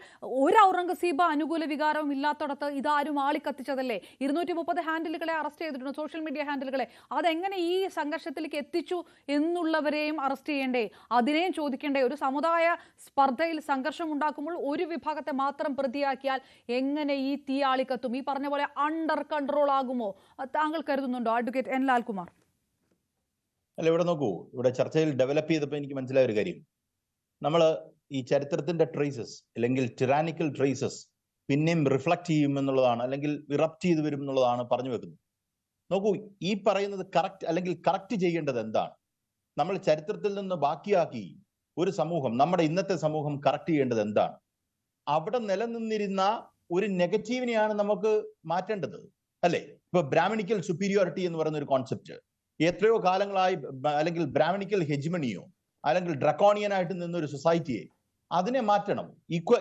ഒരു ഔറംഗസീബ് അനുകൂല വികാരവും ഇല്ലാത്തടത്ത് ഇതാരും ആളിക്കത്തിച്ചതല്ലേ? 230 ഹാൻഡിലുകളെ അറസ്റ്റ് ചെയ്തിട്ടുണ്ട്, സോഷ്യൽ മീഡിയ ഹാൻഡിലുകളെ. അതെങ്ങനെ ഈ സംഘർഷത്തിലേക്ക് എത്തിച്ചു എന്നുള്ളവരെയും അറസ്റ്റ് ചെയ്യണ്ടേ? അതിനെയും ചോദിക്കണ്ടേ? ഒരു സമുദായ സ്പർദ്ധയിൽ സംഘർഷം ഉണ്ടാക്കുമ്പോൾ ഒരു വിഭാഗത്തെ മാത്രം പ്രതിയാക്കിയാൽ എങ്ങനെ ഈ തീ ആളിക്കത്തും? ഈ പറഞ്ഞ പോലെ അണ്ടർ കൺട്രോൾ ആകുമോ? താങ്കൾ കരുതുന്നുണ്ടോ അഡ്വക്കേറ്റ് N. ലാൽകുമാർ? അല്ല, ഇവിടെ നോക്കൂ, ഇവിടെ ചർച്ചയിൽ ഡെവലപ്പ് ചെയ്തപ്പോൾ എനിക്ക് മനസ്സിലായ ഒരു കാര്യം, നമ്മൾ ഈ ചരിത്രത്തിന്റെ ട്രേസസ് അല്ലെങ്കിൽ ടിറാനിക്കൽ ട്രേസസ് പിന്നെയും റിഫ്ലക്ട് ചെയ്യും എന്നുള്ളതാണ്, അല്ലെങ്കിൽ ഇറപ്റ്റ് ചെയ്ത് വരും എന്നുള്ളതാണ് പറഞ്ഞു വെക്കുന്നത്. നോക്കൂ, ഈ പറയുന്നത് കറക്റ്റ് അല്ലെങ്കിൽ കറക്റ്റ് ചെയ്യേണ്ടത് എന്താണ്? നമ്മൾ ചരിത്രത്തിൽ നിന്ന് ബാക്കിയാക്കി ഒരു സമൂഹം, നമ്മുടെ ഇന്നത്തെ സമൂഹം കറക്റ്റ് ചെയ്യേണ്ടത് എന്താണ്? അവിടെ നിലനിന്നിരുന്ന ഒരു നെഗറ്റീവിനെയാണ് നമുക്ക് മാറ്റേണ്ടത്, അല്ലെ? ഇപ്പൊ ബ്രാഹ്മണിക്കൽ സുപ്പീരിയോറിറ്റി എന്ന് പറയുന്ന ഒരു കോൺസെപ്റ്റ് എത്രയോ കാലങ്ങളായി, അല്ലെങ്കിൽ ബ്രാഹ്മണിക്കൽ ഹെജിമണിയോ അല്ലെങ്കിൽ ഡ്രക്കോണിയൻ ആയിട്ട് നിന്നൊരു സൊസൈറ്റിയെ, അതിനെ മാറ്റണം.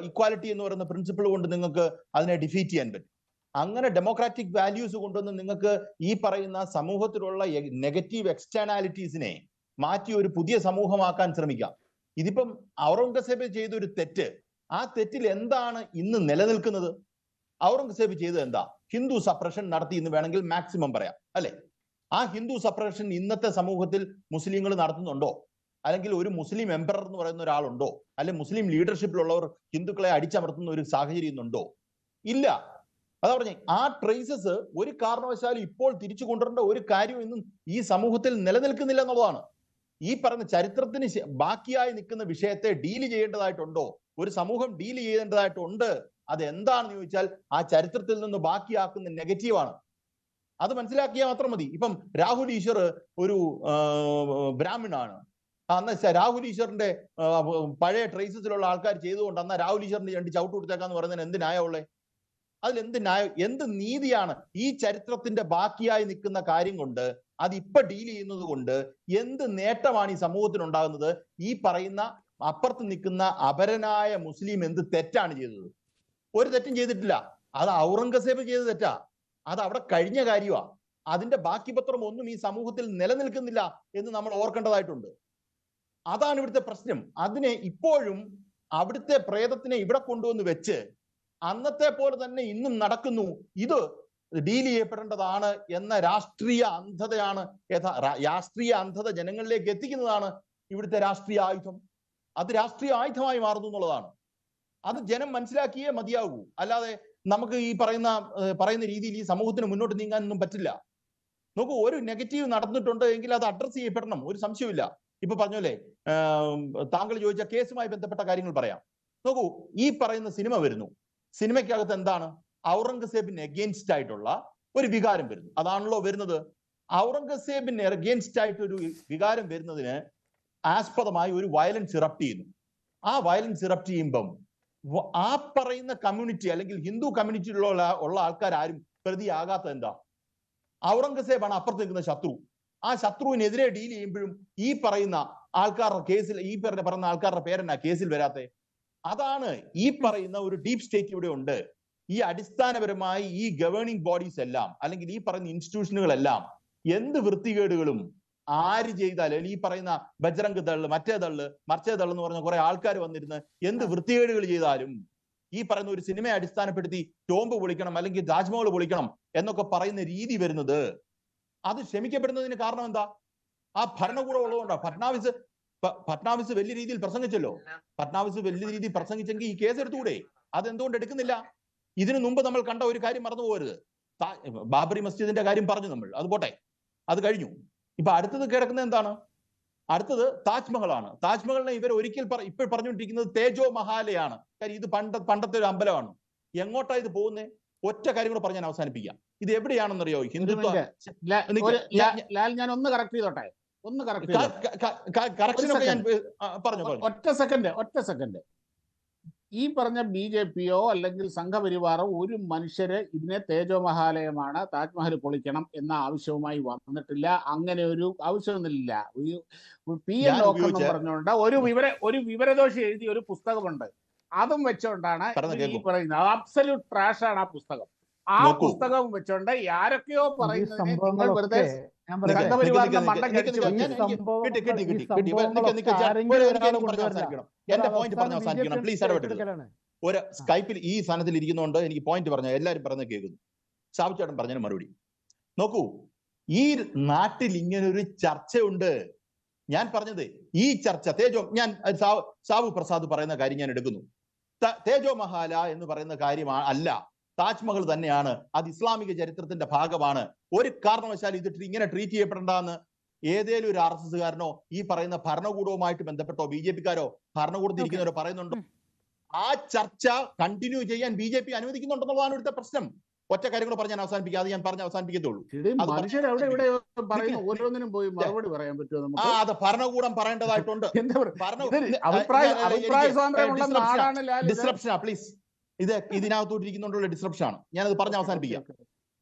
ഇക്വാലിറ്റി എന്ന് പറയുന്ന പ്രിൻസിപ്പിൾ കൊണ്ട് നിങ്ങൾക്ക് അതിനെ ഡിഫീറ്റ് ചെയ്യാൻ പറ്റും. അങ്ങനെ ഡെമോക്രാറ്റിക് വാല്യൂസ് കൊണ്ടൊന്ന് നിങ്ങൾക്ക് ഈ പറയുന്ന സമൂഹത്തിലുള്ള നെഗറ്റീവ് എക്സ്റ്റേണാലിറ്റീസിനെ മാറ്റി ഒരു പുതിയ സമൂഹമാക്കാൻ ശ്രമിക്കാം. ഇതിപ്പം ഔറംഗസേബ് ചെയ്തൊരു തെറ്റ്, ആ തെറ്റിൽ എന്താണ് ഇന്ന് നിലനിൽക്കുന്നത്? ഔറംഗസേബ് ചെയ്തത് എന്താ? ഹിന്ദു സപ്രഷൻ നടത്തി എന്ന് വേണമെങ്കിൽ മാക്സിമം പറയാം, അല്ലെ? ആ ഹിന്ദു സപ്രഷൻ ഇന്നത്തെ സമൂഹത്തിൽ മുസ്ലിങ്ങൾ നടത്തുന്നുണ്ടോ? അല്ലെങ്കിൽ ഒരു മുസ്ലിം എംപറർ എന്ന് പറയുന്ന ഒരാളുണ്ടോ? അല്ലെങ്കിൽ മുസ്ലിം ലീഡർഷിപ്പിലുള്ളവർ ഹിന്ദുക്കളെ അടിച്ചമർത്തുന്ന ഒരു സാഹചര്യം ഇന്നുണ്ടോ? ഇല്ല. അതാ പറഞ്ഞേ, ആ ട്രേസസ് ഒരു കാരണവശാലും ഇപ്പോൾ തിരിച്ചു കൊണ്ടുവരേണ്ട ഒരു കാര്യം ഇന്നും ഈ സമൂഹത്തിൽ നിലനിൽക്കുന്നില്ല എന്നുള്ളതാണ്. ഈ പറഞ്ഞ ചരിത്രത്തിന് ബാക്കിയായി നിൽക്കുന്ന വിഷയത്തെ ഡീൽ ചെയ്യേണ്ടതായിട്ടുണ്ടോ? ഒരു സമൂഹം ഡീൽ ചെയ്യേണ്ടതായിട്ടുണ്ട്. അത് എന്താണെന്ന് ചോദിച്ചാൽ ആ ചരിത്രത്തിൽ നിന്ന് ബാക്കിയാക്കുന്ന നെഗറ്റീവാണ്. അത് മനസ്സിലാക്കിയാൽ മാത്രം മതി. ഇപ്പം രാഹുൽ ഈശ്വർ ഒരു ബ്രാഹ്മണാണ്, അന്ന് രാഹുൽ ഈശ്വറിന്റെ പഴയ ട്രേസസിലുള്ള ആൾക്കാർ ചെയ്തുകൊണ്ട് അന്ന് രാഹുൽ ഈശ്വറിന്റെ രണ്ട് ചവിട്ട് കൊടുത്തേക്കാന്ന് പറയുന്നതിന് എന്ത് ന്യായമുള്ളേ? അതിലെന്ത് ന്യായം, എന്ത് നീതിയാണ്? ഈ ചരിത്രത്തിന്റെ ബാക്കിയായി നിൽക്കുന്ന കാര്യം കൊണ്ട്, അത് ഇപ്പൊ ഡീൽ ചെയ്യുന്നത് കൊണ്ട് എന്ത് നേട്ടമാണ് ഈ സമൂഹത്തിന് ഉണ്ടാകുന്നത്? ഈ പറയുന്ന അപ്പുറത്ത് നിൽക്കുന്ന അപരനായ മുസ്ലിം എന്ത് തെറ്റാണ് ചെയ്തത്? ഒരു തെറ്റും ചെയ്തിട്ടില്ല. അത് ഔറംഗസേബ് ചെയ്ത തെറ്റാ. അത് അവിടെ കഴിഞ്ഞ കാര്യമാ. അതിന്റെ ബാക്കി പത്രം ഒന്നും ഈ സമൂഹത്തിൽ നിലനിൽക്കുന്നില്ല എന്ന് നമ്മൾ ഓർക്കേണ്ടതായിട്ടുണ്ട്. അതാണ് ഇവിടുത്തെ പ്രശ്നം. അതിനെ ഇപ്പോഴും അവിടുത്തെ പ്രേതത്തിനെ ഇവിടെ കൊണ്ടുവന്ന് വെച്ച് അന്നത്തെ പോലെ തന്നെ ഇന്നും നടക്കുന്നു, ഇത് ഡീൽ ചെയ്യപ്പെടേണ്ടതാണ് എന്ന രാഷ്ട്രീയ അന്ധതയാണ്, രാഷ്ട്രീയ അന്ധത ജനങ്ങളിലേക്ക് എത്തിക്കുന്നതാണ് ഇവിടുത്തെ രാഷ്ട്രീയ ആയുധം. അത് രാഷ്ട്രീയ ആയുധമായി മാറുന്നു എന്നുള്ളതാണ്. അത് ജനം മനസ്സിലാക്കിയേ മതിയാകൂ. അല്ലാതെ നമുക്ക് ഈ പറയുന്ന രീതിയിൽ ഈ സമൂഹത്തിന് മുന്നോട്ട് നീങ്ങാനൊന്നും പറ്റില്ല. നോക്കൂ, ഒരു നെഗറ്റീവ് നടന്നിട്ടുണ്ട് എങ്കിൽ അത് അഡ്രസ് ചെയ്യപ്പെടണം, ഒരു സംശയമില്ല. ഇപ്പൊ പറഞ്ഞല്ലേ, താങ്കൾ ചോദിച്ച കേസുമായി ബന്ധപ്പെട്ട കാര്യങ്ങൾ പറയാം. നോക്കൂ, ഈ പറയുന്ന സിനിമ വരുന്നു, സിനിമയ്ക്കകത്ത് എന്താണ്? ഔറംഗസേബിന് എഗെയിൻസ്റ്റ് ആയിട്ടുള്ള ഒരു വികാരം വരുന്നു. അതാണല്ലോ വരുന്നത്. ഔറംഗസേബിന് എഗെയിൻസ്റ്റ് ആയിട്ട് ഒരു വികാരം വരുന്നതിന് ആസ്പദമായി ഒരു വയലൻസ് ഇറപ്റ്റ് ചെയ്യുന്നു. ആ വയലൻസ് ഇറപ്റ്റ് ചെയ്യുമ്പം ആ പറയുന്ന കമ്മ്യൂണിറ്റി അല്ലെങ്കിൽ ഹിന്ദു കമ്മ്യൂണിറ്റിയിലുള്ള ആൾക്കാർ ആരും പ്രതിയാകാത്തത് എന്താ? ഔറംഗസേബാണ് അപ്പുറത്ത് നിൽക്കുന്ന ശത്രു. ആ ശത്രുവിനെതിരെ ഡീൽ ചെയ്യുമ്പോഴും ഈ പറയുന്ന ആൾക്കാരുടെ കേസിൽ, ഈ പറയുന്ന ആൾക്കാരുടെ പേരെന്നാ കേസിൽ വരാത്തെ? അതാണ് ഈ പറയുന്ന ഒരു ഡീപ് സ്റ്റേറ്റ് ഇവിടെ ഉണ്ട്. ഈ അടിസ്ഥാനപരമായി ഈ ഗവേണിംഗ് ബോഡീസ് എല്ലാം അല്ലെങ്കിൽ ഈ പറയുന്ന ഇൻസ്റ്റിറ്റ്യൂഷനുകളെല്ലാം എന്ത് വൃത്തികേടുകളും ആര് ചെയ്താലും, ഈ പറയുന്ന ബജ്രംഗ് ദള്, മറ്റേ ദള്, മറിച്ചേ ദള് എന്ന് പറഞ്ഞ കുറെ ആൾക്കാർ വന്നിരുന്ന് എന്ത് വൃത്തികേടുകൾ ചെയ്താലും, ഈ പറയുന്ന ഒരു സിനിമയെ അടിസ്ഥാനപ്പെടുത്തി ടോംബ് പൊളിക്കണം അല്ലെങ്കിൽ താജ്മഹൽ പൊളിക്കണം എന്നൊക്കെ പറയുന്ന രീതി വരുന്നത്, അത് ക്ഷമിക്കപ്പെടുന്നതിന് കാരണം എന്താ? ആ ഭരണകൂടം ഉള്ളതുകൊണ്ടാണ്. ഫട്നാവിസ് വലിയ രീതിയിൽ പ്രസംഗിച്ചല്ലോ. ഫട്നാവിസ് വലിയ രീതിയിൽ പ്രസംഗിച്ചെങ്കിൽ ഈ കേസ് എടുത്തുകൂടെ? അതെന്തുകൊണ്ട് എടുക്കുന്നില്ല? ഇതിനു മുമ്പ് നമ്മൾ കണ്ട ഒരു കാര്യം മറന്നു പോകരുത്. ബാബറി മസ്ജിദിന്റെ കാര്യം പറഞ്ഞു നമ്മൾ, അത് പോട്ടെ, അത് കഴിഞ്ഞു. ഇപ്പൊ അടുത്തത് കിടക്കുന്നത് എന്താണ്? അടുത്തത് താജ്മഹലാണ്. താജ്മഹലിനെ ഇവർ ഒരിക്കൽ ഇപ്പോൾ പറഞ്ഞുകൊണ്ടിരിക്കുന്നത് തേജോ മഹാലയാണ്. കാര്യം ഇത് പണ്ടത്തെ ഒരു അമ്പലമാണ്. എങ്ങോട്ടാ ഇത് പോകുന്നത്? ഒറ്റ കാര്യം കൂടെ പറഞ്ഞ് ഞാൻ അവസാനിപ്പിക്കാം. ഇത് എവിടെയാണെന്നറിയോ? ഹിന്ദുത്വ ഞാൻ ഒന്ന് കറക്റ്റ് ചെയ്തോട്ടെ, കറക്ഷനൊക്കെ ഞാൻ പറഞ്ഞു. ഒറ്റ സെക്കൻഡ്. ഈ പറഞ്ഞ BJPയോ അല്ലെങ്കിൽ സംഘപരിവാറോ ഒരു മനുഷ്യര് ഇതിനെ തേജോ മഹാലയമാണ്, താജ്മഹൽ പൊളിക്കണം എന്ന ആവശ്യവുമായി വന്നിട്ടില്ല. അങ്ങനെ ഒരു ആവശ്യമൊന്നുമില്ല. PN ലോക്കർ എന്ന് പറഞ്ഞുകൊണ്ട് ഒരു വിവരദോഷി എഴുതിയ ഒരു പുസ്തകമുണ്ട്. അതും വെച്ചോണ്ടാണ് ഈ പറയുന്നത്. അബ്സല്യൂട്ട് ട്രാഷ് ആണ് ആ പുസ്തകം. ആ പുസ്തകം വെച്ചോണ്ട് ആരൊക്കെയോ പറയുന്നത് വെറുതെ സംഘപരിവാറിന്റെ മണ്ടം കടിച്ചു. എന്റെ പോയിന്റ് പറഞ്ഞ അവസാനിക്കണം പ്ലീസ്. ഇടപെട്ടില്ല. ഒരു സ്കൈപ്പിൽ ഈ സ്ഥാനത്തിൽ ഇരിക്കുന്നതുകൊണ്ട് എനിക്ക് പോയിന്റ് പറഞ്ഞ എല്ലാവരും പറഞ്ഞ കേൾക്കുന്നു. സാബുചേട്ടൻ പറഞ്ഞതിന് മറുപടി നോക്കൂ. ഈ നാട്ടിൽ ഇങ്ങനൊരു ചർച്ചയുണ്ട്. ഞാൻ പറഞ്ഞത് ഈ ചർച്ച ഞാൻ സാബു പ്രസാദ് പറയുന്ന കാര്യം ഞാൻ എടുക്കുന്നു. തേജോ മഹാല എന്ന് പറയുന്ന കാര്യമാണ് അല്ല, താജ്മഹൽ തന്നെയാണ്. അത് ഇസ്ലാമിക ചരിത്രത്തിന്റെ ഭാഗമാണ്. ഒരു കാരണവശാലും ഇത് ഇങ്ങനെ ട്രീറ്റ് ചെയ്യപ്പെടേണ്ടെന്ന് ഏതേലും ഒരു RSSകാരനോ ഈ പറയുന്ന ഭരണകൂടവുമായിട്ട് ബന്ധപ്പെട്ടോ BJPക്കാരോ ഭരണകൂടത്തിൽ ഇരിക്കുന്നവരോ പറയുന്നുണ്ടോ? ആ ചർച്ച കണ്ടിന്യൂ ചെയ്യാൻ BJP അനുവദിക്കുന്നുണ്ടെന്നുള്ളതാണ് ഇവിടുത്തെ പ്രശ്നം. ഒറ്റ കാര്യം കൂടെ പറഞ്ഞ് ഞാൻ അവസാനിപ്പിക്കാം. അത് ഞാൻ പറഞ്ഞ് അവസാനിപ്പിക്കത്തുള്ളൂ. അത് മനുഷ്യർ അവിടെ ഇവിടെ പറയുന്ന ഓരോന്നിനും പോയി മറുപടി പറയാൻ പറ്റുമോ നമുക്ക്? അത് ഭരണകൂടം പറയേണ്ടതായിട്ടുണ്ട്. അഭിപ്രായ സ്വാതന്ത്ര്യമുള്ള നാടാണ് ലാൽ. ഡിസ്റപ്ഷനാ പ്ലീസ്. ഇതിനകത്തോട്ടിരിക്കുന്നുണ്ടുള്ള ഡിസ്റപ്ഷനാണ്. ഞാനത് പറഞ്ഞ് അവസാനിപ്പിക്കാം.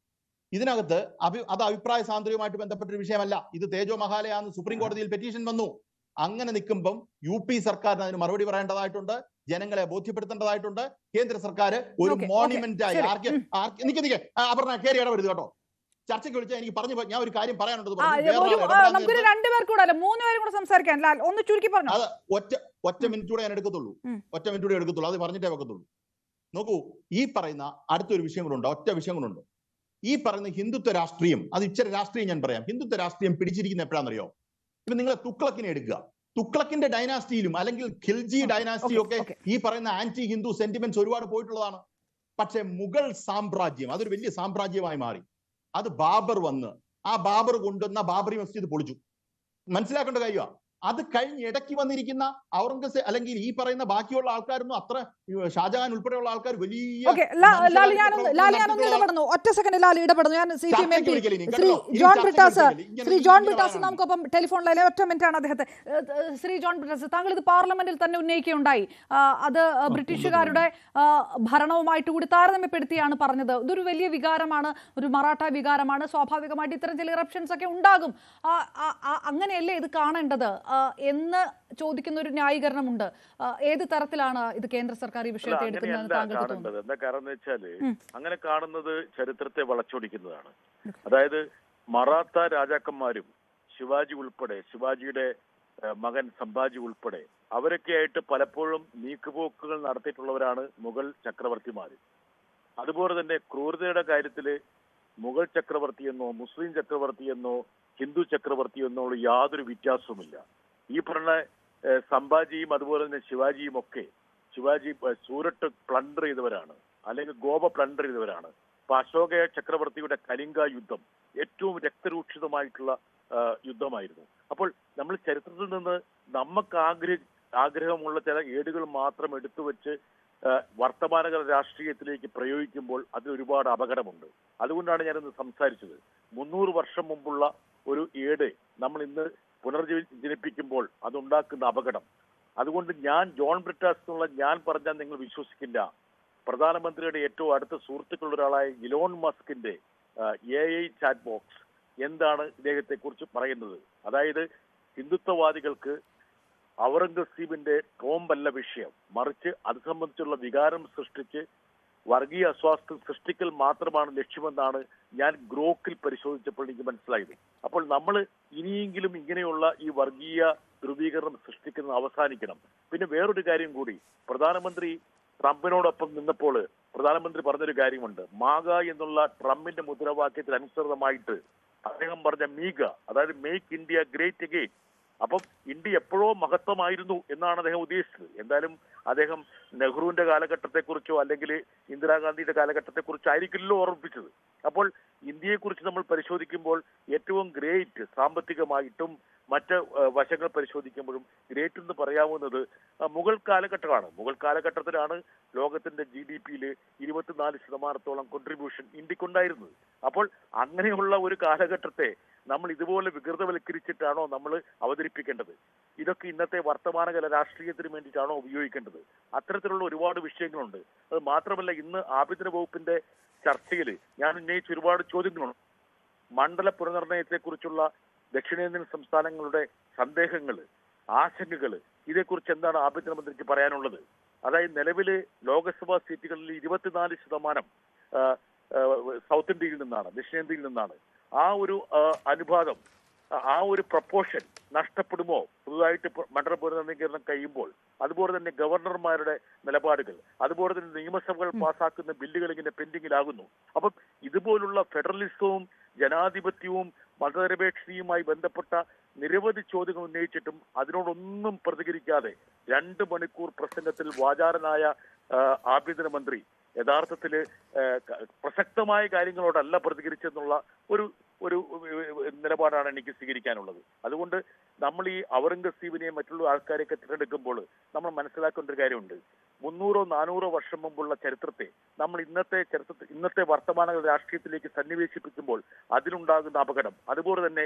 ഇതിനകത്ത് അത് അഭിപ്രായ സ്വാതന്ത്ര്യവുമായിട്ട് ബന്ധപ്പെട്ടൊരു വിഷയമല്ല. ഇത് തേജോ മഹാലയാന്ന് സുപ്രീം കോടതിയിൽ പെറ്റീഷൻ വന്നു. അങ്ങനെ നിൽക്കുമ്പം UP സർക്കാരിന് അതിന് മറുപടി പറയേണ്ടതായിട്ടുണ്ട്, ജനങ്ങളെ ബോധ്യപ്പെടുത്തേണ്ടതായിട്ടുണ്ട്. കേന്ദ്ര സർക്കാർ ഒരു മോണിമെന്റ് ആയി അപർണ കയറി ഇടപെടുത് കേട്ടോ. ചർച്ചയ്ക്ക് വിളിച്ചാൽ എനിക്ക് പറഞ്ഞു ഞാൻ ഒരു കാര്യം പറയാനുണ്ട്. നമുക്ക് രണ്ടുപേർ കൂടെ അല്ല 3 പേരും കൂടെ സംസാരിക്കാൻ. ഒന്ന് ചുരുക്കി പറഞ്ഞു. അത് ഒറ്റ മിനിറ്റ് കൂടെ ഞാൻ എടുക്കത്തുള്ളൂ. അത് പറഞ്ഞിട്ടേ വെക്കത്തുള്ളൂ. നോക്കൂ, ഈ പറയുന്ന അടുത്തൊരു വിഷയം കൂടെ ഉണ്ട്. ഒറ്റ വിഷയം കൂടെ ഉണ്ട്. ഈ പറയുന്ന ഹിന്ദുത്വ രാഷ്ട്രീയം, അത് ഇച്ചിരി രാഷ്ട്രീയം ഞാൻ പറയാം. ഹിന്ദുത്വ രാഷ്ട്രീയം പിടിച്ചിരിക്കുന്ന എപ്പോഴാണെന്നറിയോ? ഇപ്പൊ നിങ്ങൾ തുഗ്ലക്കിനെ എടുക്കുക. തുഗ്ലക്കിന്റെ ഡൈനാസ്റ്റിയിലും അല്ലെങ്കിൽ ഖിൽജി ഡൈനാസ്റ്റിയും ഒക്കെ ഈ പറയുന്ന ആന്റി ഹിന്ദു സെന്റിമെന്റ്സ് ഒരുപാട് പോയിട്ടുള്ളതാണ്. പക്ഷെ മുഗൾ സാമ്രാജ്യം അതൊരു വലിയ സാമ്രാജ്യമായി മാറി. അത് ബാബർ വന്ന് ആ ബാബർ കൊണ്ടുവന്ന ബാബറി മസ്ജിദ് പൊളിച്ചു. മനസ്സിലാക്കേണ്ട കാര്യമാണ്. അത് കഴിഞ്ഞ് ഇടയ്ക്ക് വന്നിരിക്കുന്ന ഔറംഗസേബ് അല്ലെങ്കിൽ ഈ പറയുന്ന ബാക്കിയുള്ള ആൾക്കാരൊന്നും അത്ര ഷാജഹാൻ ഉൾപ്പെടെയുള്ള ആൾക്കാർ വലിയ ഒറ്റ സെക്കൻഡ് ലാൽ ഇടപെടുന്നു. ഞാൻ ശ്രീ ജോൺ ബ്രിട്ടാസ് നമുക്കൊപ്പം ടെലിഫോൺ ലൈനിൽ ഒറ്റ മിനിറ്റ് ആണ് അദ്ദേഹത്തെ. ശ്രീ ജോൺ ബ്രിട്ടാസ്, താങ്കൾ ഇത് പാർലമെന്റിൽ തന്നെ ഉന്നയിക്കുകയുണ്ടായി. അത് ബ്രിട്ടീഷുകാരുടെ ഭരണവുമായിട്ട് കൂടി താരതമ്യപ്പെടുത്തിയാണ് പറഞ്ഞത്. ഇതൊരു വലിയ വികാരമാണ്, ഒരു മറാഠ വികാരമാണ്. സ്വാഭാവികമായിട്ട് ഇത്തരം ചില ഇറപ്ഷൻസ് ഒക്കെ ഉണ്ടാകും. അങ്ങനെയല്ലേ ഇത് കാണേണ്ടത് എന്ന് ചോദിക്കുന്ന ഒരു ന്യായീകരണമുണ്ട്. ഏത് തരത്തിലാണ് ഇത് കേന്ദ്ര സർക്കാർ ഈ വിഷയത്തെ എടുക്കുന്നത് താങ്കൾക്ക് തോന്നുന്നത്? എന്താ കാരണം എന്ന് വെച്ചാല് അങ്ങനെ കാണുന്നത് ചരിത്രത്തെ വളച്ചൊടിക്കുന്നതാണ്. അതായത് മറാത്ത രാജാക്കന്മാരും ശിവാജി ഉൾപ്പെടെ, ശിവാജിയുടെ മകൻ സംഭാജി ഉൾപ്പെടെ അവരൊക്കെ ആയിട്ട് പലപ്പോഴും നീക്കുപോക്കുകൾ നടത്തിയിട്ടുള്ളവരാണ് മുഗൾ ചക്രവർത്തിമാര്. അതുപോലെ തന്നെ ക്രൂരതയുടെ കാര്യത്തില് മുഗൾ ചക്രവർത്തി എന്നോ മുസ്ലിം ചക്രവർത്തി എന്നോ ഹിന്ദു ചക്രവർത്തി എന്നോ യാതൊരു വ്യത്യാസവുമില്ല. ഈ പറഞ്ഞ സംഭാജിയും അതുപോലെ തന്നെ ശിവാജിയും ഒക്കെ, ശിവാജി സൂരട്ട് പ്ലണ്ടർ ചെയ്തവരാണ്, അല്ലെങ്കിൽ ഗോവ പ്ലണ്ടർ ചെയ്തവരാണ്. ഇപ്പൊ അശോക ചക്രവർത്തിയുടെ കലിംഗ യുദ്ധം ഏറ്റവും രക്തരൂക്ഷിതമായിട്ടുള്ള യുദ്ധമായിരുന്നു. അപ്പോൾ നമ്മൾ ചരിത്രത്തിൽ നിന്ന് നമുക്ക് ആഗ്രഹമുള്ള ചില ഏടുകൾ മാത്രം എടുത്തു വെച്ച് വർത്തമാനകാല രാഷ്ട്രീയത്തിലേക്ക് പ്രയോഗിക്കുമ്പോൾ അതിൽ ഒരുപാട് അപകടമുണ്ട്. അതുകൊണ്ടാണ് ഞാനിന്ന് സംസാരിച്ചത്. 300 വർഷം മുമ്പുള്ള ഒരു ഏട് നമ്മൾ ഇന്ന് പുനർജനിപ്പിക്കുമ്പോൾ അതുണ്ടാക്കുന്ന അപകടം. അതുകൊണ്ട് ജോൺ ബ്രിട്ടാസ് എന്നുള്ള ഞാൻ പറഞ്ഞാൽ നിങ്ങൾ വിശ്വസിക്കില്ല. പ്രധാനമന്ത്രിയുടെ ഏറ്റവും അടുത്ത സുഹൃത്തുക്കളുടെ ഒരാളായ ഇലോൺ മസ്കിന്റെ AI ചാറ്റ് ബോക്സ് എന്താണ് ഇദ്ദേഹത്തെ കുറിച്ച് പറയുന്നത്? അതായത് ഹിന്ദുത്വവാദികൾക്ക് ഔറംഗസീബിന്റെ ടോംബല്ല വിഷയം, മറിച്ച് അത് സംബന്ധിച്ചുള്ള വികാരം സൃഷ്ടിച്ച് വർഗീയ അസ്വാസ്ഥ്യം സൃഷ്ടിക്കൽ മാത്രമാണ് ലക്ഷ്യമെന്നാണ് ഞാൻ ഗ്രോക്കിൽ പരിശോധിച്ചപ്പോൾ എനിക്ക് മനസ്സിലായത്. അപ്പോൾ നമ്മൾ ഇനിയെങ്കിലും ഇങ്ങനെയുള്ള ഈ വർഗീയ ധ്രുവീകരണം സൃഷ്ടിക്കുന്നത് അവസാനിക്കണം. പിന്നെ വേറൊരു കാര്യം കൂടി, പ്രധാനമന്ത്രി ട്രംപിനോടൊപ്പം നിന്നപ്പോൾ പ്രധാനമന്ത്രി പറഞ്ഞൊരു കാര്യമുണ്ട്. മാഗ എന്നുള്ള ട്രംപിന്റെ മുദ്രാവാക്യത്തിൽ അനുസൃതമായിട്ട് അദ്ദേഹം പറഞ്ഞ മീഗ, അതായത് മേക്ക് ഇന്ത്യ ഗ്രേറ്റ് അഗെയിൻ. അപ്പം ഇന്ത്യ എപ്പോഴോ മഹത്വമായിരുന്നു എന്നാണ് അദ്ദേഹം ഉദ്ദേശിച്ചത്. എന്തായാലും അദ്ദേഹം നെഹ്റുവിന്റെ കാലഘട്ടത്തെക്കുറിച്ചോ അല്ലെങ്കിൽ ഇന്ദിരാഗാന്ധിയുടെ കാലഘട്ടത്തെക്കുറിച്ചോ ആയിരിക്കില്ലല്ലോ ഓർമ്മിപ്പിച്ചത്. അപ്പോൾ ഇന്ത്യയെക്കുറിച്ച് നമ്മൾ പരിശോധിക്കുമ്പോൾ ഏറ്റവും ഗ്രേറ്റ് സാമ്പത്തികമായിട്ടും മറ്റ് വശങ്ങൾ പരിശോധിക്കുമ്പോഴും ഗ്രേറ്റ് എന്ന് പറയാവുന്നത് മുഗൾ കാലഘട്ടമാണ്. മുഗൾ കാലഘട്ടത്തിലാണ് ലോകത്തിന്റെ GDP-യിൽ 24% കോൺട്രിബ്യൂഷൻ ഇന്ത്യക്കുണ്ടായിരുന്നത്. അപ്പോൾ അങ്ങനെയുള്ള ഒരു കാലഘട്ടത്തെ നമ്മൾ ഇതുപോലെ വികൃതവൽക്കരിച്ചിട്ടാണോ നമ്മൾ അവതരിപ്പിക്കേണ്ടത്? ഇതൊക്കെ ഇന്നത്തെ വർത്തമാനകാല രാഷ്ട്രീയത്തിന് വേണ്ടിയിട്ടാണോ ഉപയോഗിക്കേണ്ടത്? അത്തരത്തിലുള്ള ഒരുപാട് വിഷയങ്ങളുണ്ട്. അത് മാത്രമല്ല, ഇന്ന് ആഭ്യന്തര വകുപ്പിന്റെ ചർച്ചയിൽ ഞാൻ ഉന്നയിച്ച ഒരുപാട് ചോദ്യങ്ങളുണ്ട്. മണ്ഡല പുനർനിർണയത്തെക്കുറിച്ചുള്ള ദക്ഷിണേന്ത്യൻ സംസ്ഥാനങ്ങളുടെ സന്ദേഹങ്ങൾ, ആശങ്കകൾ, ഇതേക്കുറിച്ച് എന്താണ് ആഭ്യന്തരമന്ത്രിക്ക് പറയാനുള്ളത്? അതായത് നിലവിൽ ലോക്സഭാ സീറ്റുകളിൽ 24% സൗത്ത് ഇന്ത്യയിൽ നിന്നാണ്, ദക്ഷിണേന്ത്യയിൽ നിന്നാണ്. ആ ഒരു അനുപാതം, ആ ഒരു പ്രപ്പോർഷൻ നഷ്ടപ്പെടുമോ പുതുതായിട്ട് മണ്ഡല പുനർനവീകരണം കഴിയുമ്പോൾ? അതുപോലെ തന്നെ ഗവർണർമാരുടെ നിലപാടുകൾ, അതുപോലെ തന്നെ നിയമസഭകൾ പാസ്സാക്കുന്ന ബില്ലുകൾ ഇങ്ങനെ പെൻഡിങ്ങിലാകുന്നു. അപ്പം ഇതുപോലുള്ള ഫെഡറലിസവും ജനാധിപത്യവും മതനിരപേക്ഷതയുമായി ബന്ധപ്പെട്ട നിരവധി ചോദ്യങ്ങൾ ഉന്നയിച്ചിട്ടും അതിനോടൊന്നും പ്രതികരിക്കാതെ 2 മണിക്കൂർ പ്രസംഗത്തിൽ വാചാരനായ ആഭ്യന്തരമന്ത്രി യഥാർത്ഥത്തിൽ പ്രസക്തമായ കാര്യങ്ങളോടല്ല പ്രതികരിച്ചെന്നുള്ള ഒരു ഒരു നിലപാടാണ് എനിക്ക് സ്വീകരിക്കാനുള്ളത്. അതുകൊണ്ട് നമ്മൾ ഈ ഔറംഗസീബിനെയും മറ്റുള്ള ആൾക്കാരെയൊക്കെ തിരഞ്ഞെടുക്കുമ്പോൾ നമ്മൾ മനസ്സിലാക്കേണ്ട ഒരു കാര്യമുണ്ട്. 300-400 വർഷം മുമ്പുള്ള ചരിത്രത്തെ നമ്മൾ ഇന്നത്തെ വർത്തമാന രാഷ്ട്രീയത്തിലേക്ക് സന്നിവേശിപ്പിക്കുമ്പോൾ അതിലുണ്ടാകുന്ന അപകടം, അതുപോലെ തന്നെ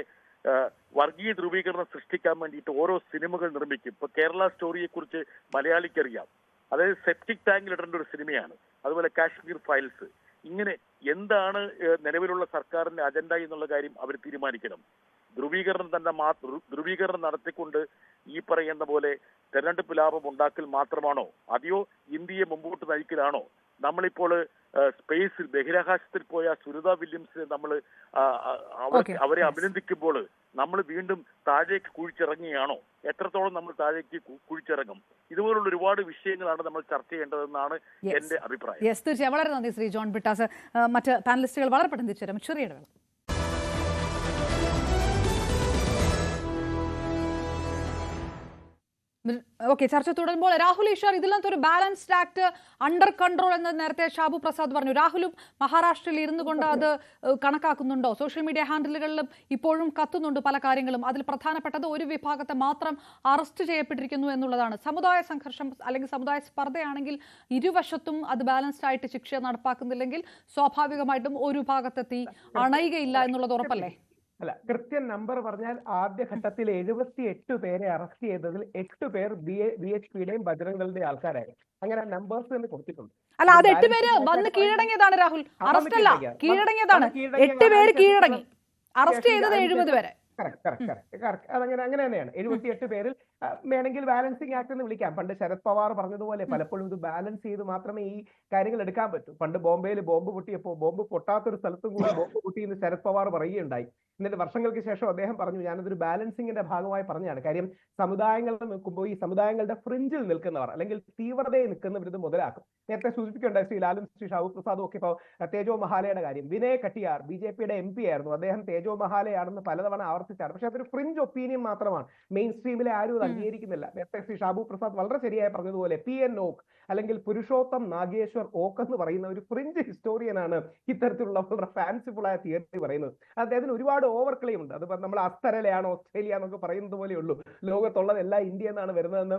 വർഗീയ ധ്രുവീകരണം സൃഷ്ടിക്കാൻ വേണ്ടിയിട്ട് ഓരോ സിനിമകൾ നിർമ്മിക്കും. ഇപ്പൊ കേരള സ്റ്റോറിയെ കുറിച്ച് മലയാളിക്കറിയാം. അതായത് സെപ്റ്റിക് ടാങ്കിൽ ഇടേണ്ട ഒരു സിനിമയാണ്. അതുപോലെ കാശ്മീർ ഫയൽസ്. ഇങ്ങനെ എന്താണ് നിലവിലുള്ള സർക്കാരിന്റെ അജണ്ട എന്നുള്ള കാര്യം അവർ തീരുമാനിക്കണം. ധ്രുവീകരണം നടത്തിക്കൊണ്ട് ഈ പറയുന്ന പോലെ തെരഞ്ഞെടുപ്പ് ലാഭം ഉണ്ടാക്കൽ മാത്രമാണോ, അതെയോ ഇന്ത്യയെ മുമ്പോട്ട് നയിക്കലാണോ? നമ്മളിപ്പോൾ സ്പേസിൽ ബഹിരാകാശത്തിൽ പോയ സുനിത വില്യംസിനെ നമ്മൾ അവരെ അഭിനന്ദിക്കുമ്പോൾ നമ്മൾ വീണ്ടും താഴേക്ക് കുഴിച്ചിറങ്ങുകയാണോ? എത്രത്തോളം നമ്മൾ താഴേക്ക് കുഴിച്ചിറങ്ങും? ഇതുപോലുള്ള ഒരുപാട് വിഷയങ്ങളാണ് നമ്മൾ ചർച്ച ചെയ്യേണ്ടതെന്നാണ് എന്റെ അഭിപ്രായം. തീർച്ചയായും. വളരെ നന്ദി ശ്രീ ജോൺ ബ്രിട്ടാസ്. മറ്റ് പാനലിസ്റ്റുകൾ വളരെ പെട്ടെന്ന് തിരിച്ചുവരും. ചെറിയ ഇടവേള. ഓക്കെ, ചർച്ച തുടരുമ്പോൾ രാഹുൽ ഈശ്വർ, ഇതിലത്തെ ഒരു ബാലൻസ്ഡ് ആക്ട് അണ്ടർ കൺട്രോൾ എന്ന് നേരത്തെ ഷാബു പ്രസാദ് പറഞ്ഞു. രാഹുലും മഹാരാഷ്ട്രയിൽ ഇരുന്നു കൊണ്ട് അത് കണക്കാക്കുന്നുണ്ടോ? സോഷ്യൽ മീഡിയ ഹാൻഡിലുകളിലും ഇപ്പോഴും കത്തുന്നുണ്ട് പല കാര്യങ്ങളും. അതിൽ പ്രധാനപ്പെട്ടത് ഒരു വിഭാഗത്തെ മാത്രം അറസ്റ്റ് ചെയ്യപ്പെട്ടിരിക്കുന്നു എന്നുള്ളതാണ്. സമുദായ സംഘർഷം അല്ലെങ്കിൽ സമുദായ സ്പർദ്ധയാണെങ്കിൽ ഇരുവശത്തും അത് ബാലൻസ്ഡ് ആയിട്ട് ശിക്ഷ നടപ്പാക്കുന്നില്ലെങ്കിൽ സ്വാഭാവികമായിട്ടും ഒരു ഭാഗത്തെത്തി അണയുകയില്ല എന്നുള്ളത് ഉറപ്പല്ലേ? അല്ല, കൃത്യം നമ്പർ പറഞ്ഞാൽ ആദ്യഘട്ടത്തിൽ 78 പേരെ അറസ്റ്റ് ചെയ്തതിൽ 8 പേർ BHPയുടെയും ബജറംഗളുടെയും ആൾക്കാരായിരുന്നു. അങ്ങനെ നമ്പേഴ്സ് തന്നെ കൊടുത്തിട്ടുണ്ട്. അല്ല, അത് 8 പേര് വന്ന് കീഴടങ്ങിയതാണ് രാഹുൽ. അറസ്റ്റ് അല്ല, കീഴടങ്ങിയതാണ്. 8 പേര് കീഴടങ്ങി. അറസ്റ്റ് ചെയ്തത് 70 പേരെ. അതങ്ങനെ തന്നെയാണ്. 78 പേരിൽ വേണമെങ്കിൽ ബാലൻസിങ് ആക്ട് എന്ന് വിളിക്കാം. പണ്ട് ശരത് പവാർ പറഞ്ഞതുപോലെ പലപ്പോഴും ഇത് ബാലൻസ് ചെയ്ത് മാത്രമേ ഈ കാര്യങ്ങൾ എടുക്കാൻ പറ്റൂ. പണ്ട് ബോംബെയിൽ ബോംബ് പൊട്ടിയപ്പോൾ ബോംബ് പൊട്ടാത്തൊരു സ്ഥലത്തും കൂടി ബോംബ് പൊട്ടിയെന്ന് ശരത് പവാർ പറയുകയുണ്ടായി. എന്നിട്ട് വർഷങ്ങൾക്ക് ശേഷം അദ്ദേഹം പറഞ്ഞു, ഞാനതൊരു ബാലൻസിങ്ങിന്റെ ഭാഗമായി പറഞ്ഞതാണ്. കാര്യം സമുദായങ്ങൾ നിൽക്കുമ്പോൾ ഈ സമുദായങ്ങളുടെ ഫ്രിഞ്ചിൽ നിൽക്കുന്നവർ അല്ലെങ്കിൽ തീവ്രതയിൽ നിൽക്കുന്നവർ ഇത് മുതലാക്കും. നേരത്തെ സൂചിപ്പിക്കേണ്ട ശ്രീ ലാലും ശ്രീ ഷാബു പ്രസാദും ഒക്കെ ഇപ്പോൾ തേജോ മഹാലയുടെ കാര്യം. വിനയ് കട്ടിയാർ BJPയുടെ MP ആയിരുന്നു. അദ്ദേഹം തേജോ മഹാലയാണെന്ന് പലതവണ ആവർത്തിച്ചാണ്. പക്ഷെ അതൊരു ഫ്രിഞ്ച് ഒപ്പീനിയൻ മാത്രമാണ്. മെയിൻ സ്ട്രീമിലെ ആരും അത് അംഗീകരിക്കുന്നില്ല. നേരത്തെ ശ്രീ ഷാബു പ്രസാദ് വളരെ ശരിയായി പറഞ്ഞതുപോലെ PN ഓക്ക് അല്ലെങ്കിൽ പുരുഷോത്തം നാഗേശ്വർ ഓക്ക് എന്ന് പറയുന്ന ഒരു ഫ്രിഞ്ച് ഹിസ്റ്റോറിയനാണ് ഇത്തരത്തിലുള്ള വളരെ ഫാൻസിഫുൾ ആയ തിയറി പറയുന്നത്. അദ്ദേഹത്തിന് ഒരുപാട് ഓവർ ക്ലെയിം ഉണ്ട്. അത് നമ്മൾ അസ്തരലയാണ് ഓസ്ട്രേലിയ എന്നൊക്കെ പറയുന്നത് പോലെ ഉള്ളൂ. ലോകത്തുള്ളതെല്ലാം ഇന്ത്യ എന്നാണ് വരുന്നതെന്ന്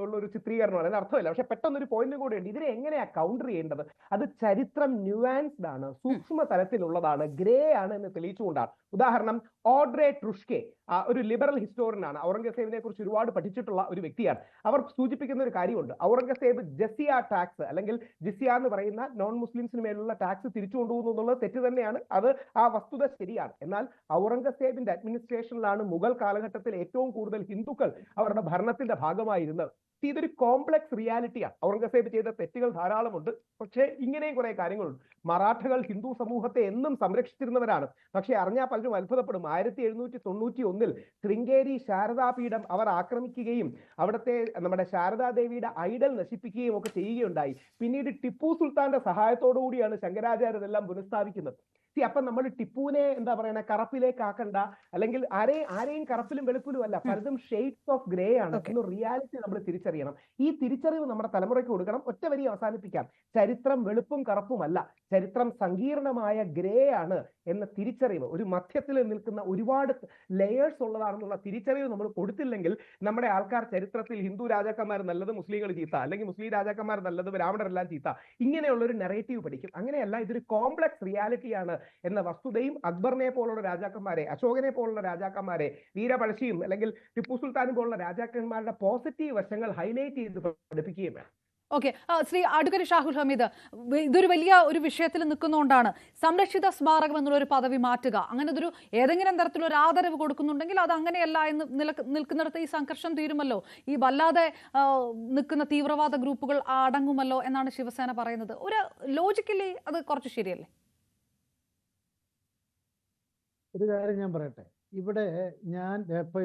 ഉള്ള ഒരു ചിത്രീകരണമാണ്. അതിന് അർത്ഥമില്ല. പക്ഷെ പെട്ടെന്നൊരു പോയിന്റ് കൂടെ ഉണ്ട്. ഇതിനെ എങ്ങനെയാ കൗണ്ടർ ചെയ്യേണ്ടത്? അത് ചരിത്രം ന്യൂവാൻസ്ഡ് ആണ്, സൂക്ഷ്മ തലത്തിലുള്ളതാണ്, ഗ്രേ ആണ് എന്ന് തെളിയിച്ചുകൊണ്ടാണ്. ഉദാഹരണം, ഓഡ്രെ ട്രുഷ്കെ ഒരു ലിബറൽ ഹിസ്റ്റോറിയൻ ആണ്. ഔറംഗസേബിനെ കുറിച്ച് ഒരുപാട് പഠിച്ചിട്ടുള്ള ഒരു വ്യക്തിയാണ്. അവർ സൂചിപ്പിക്കുന്ന ഒരു കാര്യമുണ്ട്. ഔറംഗസേബ് ജസിയ ടാക്സ് അല്ലെങ്കിൽ ജിസിയ എന്ന് പറയുന്ന നോൺ മുസ്ലിംസിന് മേലുള്ള ടാക്സ് തിരിച്ചു കൊണ്ടുപോകുന്നു എന്നുള്ളത് തെറ്റ് തന്നെയാണ്. അത് ആ വസ്തുത ശരിയാണ്. എന്നാൽ ഔറംഗസേബിന്റെ അഡ്മിനിസ്ട്രേഷനിലാണ് മുഗൾ കാലഘട്ടത്തിൽ ഏറ്റവും കൂടുതൽ ഹിന്ദുക്കൾ അവരുടെ ഭരണത്തിന്റെ ഭാഗമായിരുന്നത്. ഇതൊരു കോംപ്ലക്സ് റിയാലിറ്റിയാണ്. ഔറംഗസേബ് ചെയ്ത തെറ്റുകൾ ധാരാളമുണ്ട്. പക്ഷേ ഇങ്ങനെയും കുറെ കാര്യങ്ങളുണ്ട്. മറാഠകൾ ഹിന്ദു സമൂഹത്തെ എന്നും സംരക്ഷിച്ചിരുന്നവരാണ്. പക്ഷെ അറിഞ്ഞാൽ പലരും അത്ഭുതപ്പെടും. 1791 ശൃംഗേരി ശാരദാപീഠം അവർ ആക്രമിക്കുകയും അവിടുത്തെ നമ്മുടെ ശാരദാദേവിയുടെ ഐഡൽ നശിപ്പിക്കുകയും ഒക്കെ ചെയ്യുകയുണ്ടായി. പിന്നീട് ടിപ്പു സുൽത്താന്റെ സഹായത്തോടു കൂടിയാണ് ശങ്കരാചാര്യർ ഇതെല്ലാം പുനഃസ്ഥാപിക്കുന്നത്. അപ്പൊ നമ്മൾ ടിപ്പുവിനെ എന്താ പറയുക, കറുപ്പിലേക്ക് ആക്കണ്ട, അല്ലെങ്കിൽ ആരെയും കറുപ്പിലും വെളുപ്പിലും അല്ല, പലതും ഷെയ്ഡ്സ് ഓഫ് ഗ്രേ ആണ് എന്ന റിയാലിറ്റി നമ്മൾ തിരിച്ചറിയണം. ഈ തിരിച്ചറിവ് നമ്മുടെ തലമുറയ്ക്ക് കൊടുക്കണം. ഒറ്റ വരി അവസാനിപ്പിക്കാം. ചരിത്രം വെളുപ്പും കറുപ്പുമല്ല, ചരിത്രം സങ്കീർണമായ ഗ്രേ ആണ് എന്ന തിരിച്ചറിവ്, ഒരു മധ്യത്തിൽ നിൽക്കുന്ന ഒരുപാട് ലെയേഴ്സ് ഉള്ളതാണെന്നുള്ള തിരിച്ചറിവ് നമ്മൾ കൊടുത്തില്ലെങ്കിൽ നമ്മുടെ ആൾക്കാർ ചരിത്രത്തിൽ ഹിന്ദു രാജാക്കന്മാർ നല്ലത്, മുസ്ലിങ്ങൾ ചീത്ത, അല്ലെങ്കിൽ മുസ്ലിം രാജാക്കന്മാർ നല്ലത്, ബ്രാഹ്മണരെല്ലാം ചീത്ത, ഇങ്ങനെയുള്ള ഒരു നെറേറ്റീവ് പഠിക്കും. അങ്ങനെയല്ല, ഇതൊരു കോംപ്ലക്സ് റിയാലിറ്റിയാണ് എന്ന വസ്തുതയും അക്ബറിനെ പോലുള്ള രാജാക്കന്മാരെ, അശോകനെ പോലുള്ള രാജാക്കന്മാരെ, വീരപഴശ്ശിയും അല്ലെങ്കിൽ ടിപ്പു സുൽത്താനും പോലുള്ള രാജാക്കന്മാരുടെ പോസിറ്റീവ് വശങ്ങൾ ഹൈലൈറ്റ് ചെയ്ത് പഠിപ്പിക്കുകയും വേണം. ഓക്കെ, ശ്രീ അഡ്വക്കേറ്റ് ഷാഹുൽ ഹമീദ്, ഇതൊരു വലിയ ഒരു വിഷയത്തിൽ നിൽക്കുന്നതുകൊണ്ടാണ് സംരക്ഷിത സ്മാരകം എന്നുള്ളൊരു പദവി മാറ്റുക. അങ്ങനെ ഇതൊരു ഏതെങ്കിലും തരത്തിലൊരു ആദരവ് കൊടുക്കുന്നുണ്ടെങ്കിൽ അത് അങ്ങനെയല്ല എന്ന് നിൽക്കുന്നിടത്ത് ഈ സംഘർഷം തീരുമല്ലോ, ഈ വല്ലാതെ നിൽക്കുന്ന തീവ്രവാദ ഗ്രൂപ്പുകൾ അടങ്ങുമല്ലോ എന്നാണ് ശിവസേന പറയുന്നത്. ഒരു ലോജിക്കലി അത് കുറച്ച് ശരിയല്ലേ? ഒരു കാര്യം ഞാൻ പറയട്ടെ.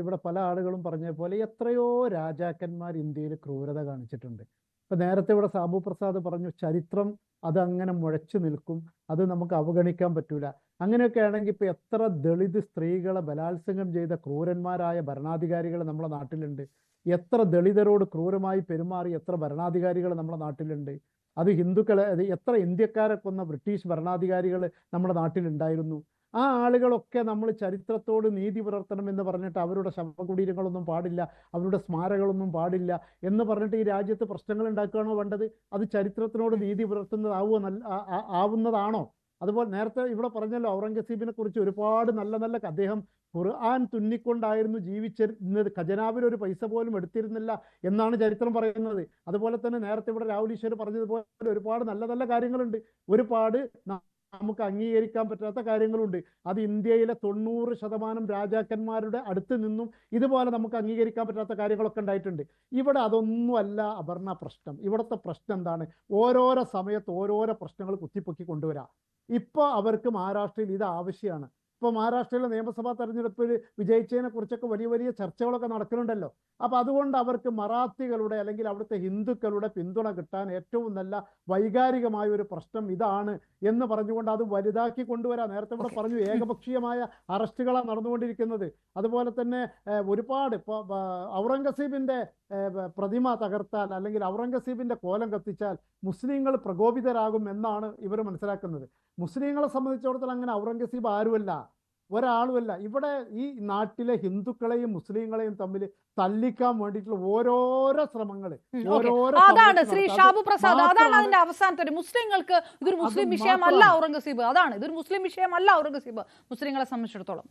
ഇവിടെ പല ആളുകളും പറഞ്ഞ പോലെ എത്രയോ രാജാക്കന്മാർ ഇന്ത്യയിൽ ക്രൂരത കാണിച്ചിട്ടുണ്ട്. ഇപ്പൊ നേരത്തെ ഇവിടെ സാബു പ്രസാദ് പറഞ്ഞു, ചരിത്രം അത് അങ്ങനെ മുഴച്ചു നിൽക്കും, അത് നമുക്ക് അവഗണിക്കാൻ പറ്റൂല. അങ്ങനെയൊക്കെ ആണെങ്കിൽ ഇപ്പൊ എത്ര ദളിത് സ്ത്രീകളെ ബലാത്സംഗം ചെയ്ത ക്രൂരന്മാരായ ഭരണാധികാരികൾ നമ്മുടെ നാട്ടിലുണ്ട്. എത്ര ദളിതരോട് ക്രൂരമായി പെരുമാറി എത്ര ഭരണാധികാരികൾ നമ്മുടെ നാട്ടിലുണ്ട്. അത് ഹിന്ദുക്കളെ, എത്ര ഇന്ത്യക്കാരെ കൊന്ന ബ്രിട്ടീഷ് ഭരണാധികാരികൾ നമ്മുടെ നാട്ടിലുണ്ടായിരുന്നു. ആ ആളുകളൊക്കെ നമ്മൾ ചരിത്രത്തോട് നീതി പുലർത്തണമെന്ന് പറഞ്ഞിട്ട് അവരുടെ ശവകുടീരങ്ങളൊന്നും പാടില്ല, അവരുടെ സ്മാരകങ്ങളൊന്നും പാടില്ല എന്ന് പറഞ്ഞിട്ട് ഈ രാജ്യത്ത് പ്രശ്നങ്ങൾ ഉണ്ടാക്കുകയാണോ വേണ്ടത്? അത് ചരിത്രത്തിനോട് നീതി ആവുന്നതാണോ? അതുപോലെ നേരത്തെ ഇവിടെ പറഞ്ഞല്ലോ, ഔറംഗസീബിനെ കുറിച്ച് ഒരുപാട് നല്ല നല്ല അദ്ദേഹം ഖുർആൻ തുന്നിക്കൊണ്ടായിരുന്നു ജീവിച്ചിരുന്നത്, ഖജനാവിൽ ഒരു പൈസ പോലും എടുത്തിരുന്നില്ല എന്നാണ് ചരിത്രം പറയുന്നത്. അതുപോലെ തന്നെ നേരത്തെ ഇവിടെ രാഹുൽ ഈശ്വർ പറഞ്ഞതുപോലെ ഒരുപാട് നല്ല നല്ല കാര്യങ്ങളുണ്ട്, ഒരുപാട് നമുക്ക് അംഗീകരിക്കാൻ പറ്റാത്ത കാര്യങ്ങളുണ്ട്. അത് ഇന്ത്യയിലെ 90% രാജാക്കന്മാരുടെ അടുത്ത് നിന്നും ഇതുപോലെ നമുക്ക് അംഗീകരിക്കാൻ പറ്റാത്ത കാര്യങ്ങളൊക്കെ ഉണ്ടായിട്ടുണ്ട്. ഇവിടെ അതൊന്നുമല്ല അപർണ പ്രശ്നം. ഇവിടുത്തെ പ്രശ്നം എന്താണ്? ഓരോരോ സമയത്ത് ഓരോരോ പ്രശ്നങ്ങൾ കുത്തിപ്പൊക്കി കൊണ്ടുവരാം. ഇപ്പോൾ അവർക്ക് മഹാരാഷ്ട്രയിൽ ഇത് ആവശ്യമാണ്. ഇപ്പോൾ മഹാരാഷ്ട്രയിലെ നിയമസഭാ തെരഞ്ഞെടുപ്പിൽ വിജയിച്ചതിനെ കുറിച്ചൊക്കെ വലിയ വലിയ ചർച്ചകളൊക്കെ നടക്കുന്നുണ്ടല്ലോ. അപ്പോൾ അതുകൊണ്ട് അവർക്ക് മറാത്തികളുടെ അല്ലെങ്കിൽ അവിടുത്തെ ഹിന്ദുക്കളുടെ പിന്തുണ കിട്ടാൻ ഏറ്റവും നല്ല വൈകാരികമായ ഒരു പ്രശ്നം ഇതാണ് എന്ന് പറഞ്ഞുകൊണ്ട് അത് വലുതാക്കി കൊണ്ടുവരാം. നേരത്തെ ഇവിടെ പറഞ്ഞു ഏകപക്ഷീയമായ അറസ്റ്റുകളാണ് നടന്നുകൊണ്ടിരിക്കുന്നത്. അതുപോലെ തന്നെ ഒരുപാട് ഇപ്പോൾ ഔറംഗസീബിൻ്റെ പ്രതിമ തകർത്താൽ അല്ലെങ്കിൽ ഔറംഗസീബിൻ്റെ കോലം കത്തിച്ചാൽ മുസ്ലിങ്ങൾ പ്രകോപിതരാകും എന്നാണ് ഇവർ മനസ്സിലാക്കുന്നത്. മുസ്ലിങ്ങളെ സംബന്ധിച്ചിടത്തോളം അങ്ങനെ ഔറംഗസീബ് ആരുമല്ല, ഒരാളുമല്ല. ഇവിടെ ഈ നാട്ടിലെ ഹിന്ദുക്കളെയും മുസ്ലിങ്ങളെയും തമ്മിൽ തല്ലിക്കാൻ വേണ്ടിയിട്ടുള്ള ഓരോരോ ശ്രമങ്ങൾ അതാണ് ശ്രീ ഷാബു പ്രസാദ്, അതാണ് അതിന്റെ അവസാനത്തെ. മുസ്ലിങ്ങൾക്ക് ഇതൊരു മുസ്ലിം വിഷയമല്ല ഔറംഗസീബ്, അതാണ് ഇതൊരു മുസ്ലിം വിഷയമല്ല ഔറംഗസീബ് മുസ്ലിങ്ങളെ സംബന്ധിച്ചിടത്തോളം.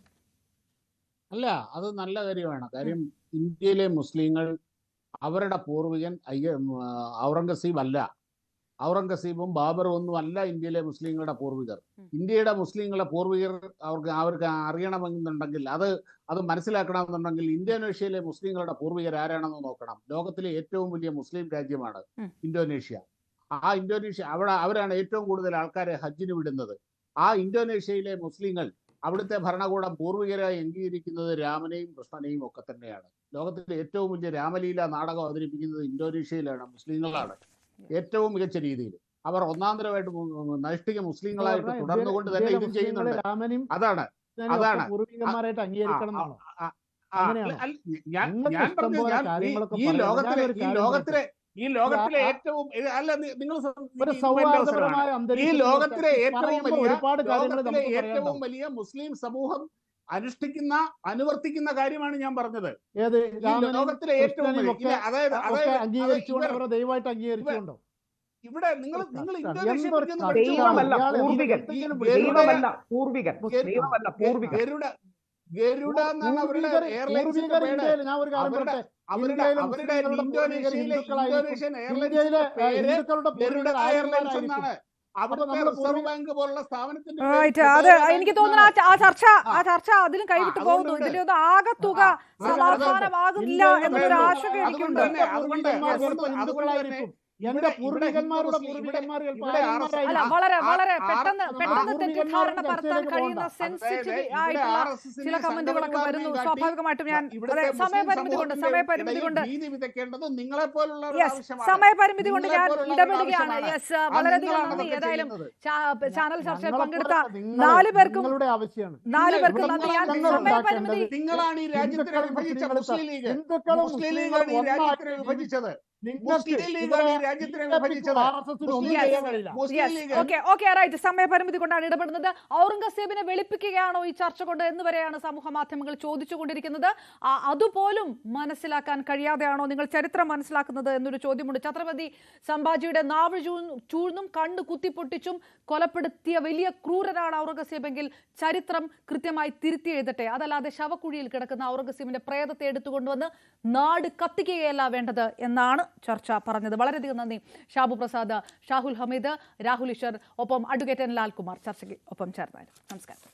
അല്ല, അത് നല്ല കാര്യമാണ്. കാര്യം ഇന്ത്യയിലെ മുസ്ലിങ്ങൾ അവരുടെ പൂർവികൻ ഔറംഗസീബ് അല്ല. ഔറംഗസീബും ബാബറും ഒന്നും അല്ല ഇന്ത്യയിലെ മുസ്ലിങ്ങളുടെ പൂർവികർ. ഇന്ത്യയുടെ മുസ്ലിങ്ങളുടെ പൂർവികർ അവർക്ക് അറിയണമെന്നുണ്ടെങ്കിൽ അത് മനസ്സിലാക്കണമെന്നുണ്ടെങ്കിൽ ഇന്തോനേഷ്യയിലെ മുസ്ലിങ്ങളുടെ പൂർവികർ ആരാണെന്ന് നോക്കണം. ലോകത്തിലെ ഏറ്റവും വലിയ മുസ്ലിം രാജ്യമാണ് ഇന്തോനേഷ്യ. ആ ഇന്തോനേഷ്യ അവരാണ് ഏറ്റവും കൂടുതൽ ആൾക്കാരെ ഹജ്ജിന് വിടുന്നത്. ആ ഇന്തോനേഷ്യയിലെ മുസ്ലിങ്ങൾ അവിടുത്തെ ഭരണകൂടം പൂർവികരായി അംഗീകരിക്കുന്നത് രാമനെയും കൃഷ്ണനെയും ഒക്കെ തന്നെയാണ്. ലോകത്തിലെ ഏറ്റവും വലിയ രാമലീല നാടകം അവതരിപ്പിക്കുന്നത് ഇന്തോനേഷ്യയിലാണ്, മുസ്ലിങ്ങളാണ് ഏറ്റവും മികച്ച രീതിയിൽ. അവർ ഒന്നാന്തരമായിട്ട് നൈഷ്ഠിക മുസ്ലിങ്ങളായിട്ട് തുടർന്നുകൊണ്ട് തന്നെ ഇതും ചെയ്യുന്നുണ്ട്. അതാണ് ഈ ലോകത്തിലെ ഏറ്റവും അല്ല നിങ്ങൾ ഈ ലോകത്തിലെ ഏറ്റവും വലിയ മുസ്ലിം സമൂഹം അനുവർത്തിക്കുന്ന കാര്യമാണ് ഞാൻ പറഞ്ഞത്. ലോകത്തിലെ ഏറ്റവും ഇവിടെ നിങ്ങൾ ഗരുഡ എന്നാണ് അവരുടെ എയർലൈൻസിന്റെ പേര്. അവരുടെ ഇന്തോനേഷ്യൻ എയർലൈൻസിന്റെ പേര് ഗരുഡ എയർലൈൻസ് എന്നാണ്. റിസർവ് ബാങ്ക് പോലുള്ള അത് എനിക്ക് തോന്നുന്നു ആ ചർച്ച അതിലും കൈവിട്ട് പോകുന്നു. ഇതിലൊന്നും ആകെ തുക സമാധാനമാകില്ല എന്നൊരു ആശങ്ക എനിക്കുണ്ട്. വളരെ വളരെ പെട്ടെന്ന് തെറ്റിദ്ധാരണ പരത്താൻ കഴിയുന്ന സെൻസിറ്റീവ് ആയിട്ടുള്ള ചില കമന്റുകളൊക്കെ വരുന്നു. സ്വാഭാവികമായിട്ടും ഞാൻ സമയപരിമിതി കൊണ്ട് ഞാൻ ഇടപെടുകയാണ്. യെസ്, വളരെയധികം നന്ദി. ഏതായാലും ചാനൽ ചർച്ചയിൽ പങ്കെടുത്ത 4 പേർക്കും നന്ദി. ഞാൻ സമയപരിമിതി വിഭജിച്ചത് സമയപരിമിതി കൊണ്ടാണ് ഇടപെടുന്നത്. ഔറംഗസേബിനെ വെളുപ്പിക്കുകയാണോ ഈ ചർച്ച കൊണ്ട് എന്ന് വരെയാണ് സമൂഹ മാധ്യമങ്ങൾ ചോദിച്ചുകൊണ്ടിരിക്കുന്നത്. അതുപോലും മനസ്സിലാക്കാൻ കഴിയാതെയാണോ നിങ്ങൾ ചരിത്രം മനസ്സിലാക്കുന്നത് എന്നൊരു ചോദ്യമുണ്ട്. ഛത്രപതി സംഭാജിയുടെ നാവ് ചൂഴ്ന്നും കണ്ണ് കുത്തിപ്പൊട്ടിച്ചും കൊലപ്പെടുത്തിയ വലിയ ക്രൂരനാണ് ഔറംഗസേബെങ്കിൽ ചരിത്രം കൃത്യമായി തിരുത്തി എഴുതട്ടെ. അതല്ലാതെ ശവക്കുഴിയിൽ കിടക്കുന്ന ഔറംഗസേബിന്റെ പ്രേതത്തെ എടുത്തുകൊണ്ടുവന്ന് നാട് കത്തിക്കുകയല്ല വേണ്ടത് എന്നാണ് ചർച്ച പറഞ്ഞത്. വളരെയധികം നന്ദി ഷാബു പ്രസാദ്, ഷാഹുൽ ഹമീദ്, രാഹുൽ ഈശ്വർ, ഒപ്പം അഡ്വക്കേറ്റ് ലാൽകുമാർ ചർച്ചയ്ക്ക് ഒപ്പം ചേർന്നായിരുന്നു. നമസ്കാരം.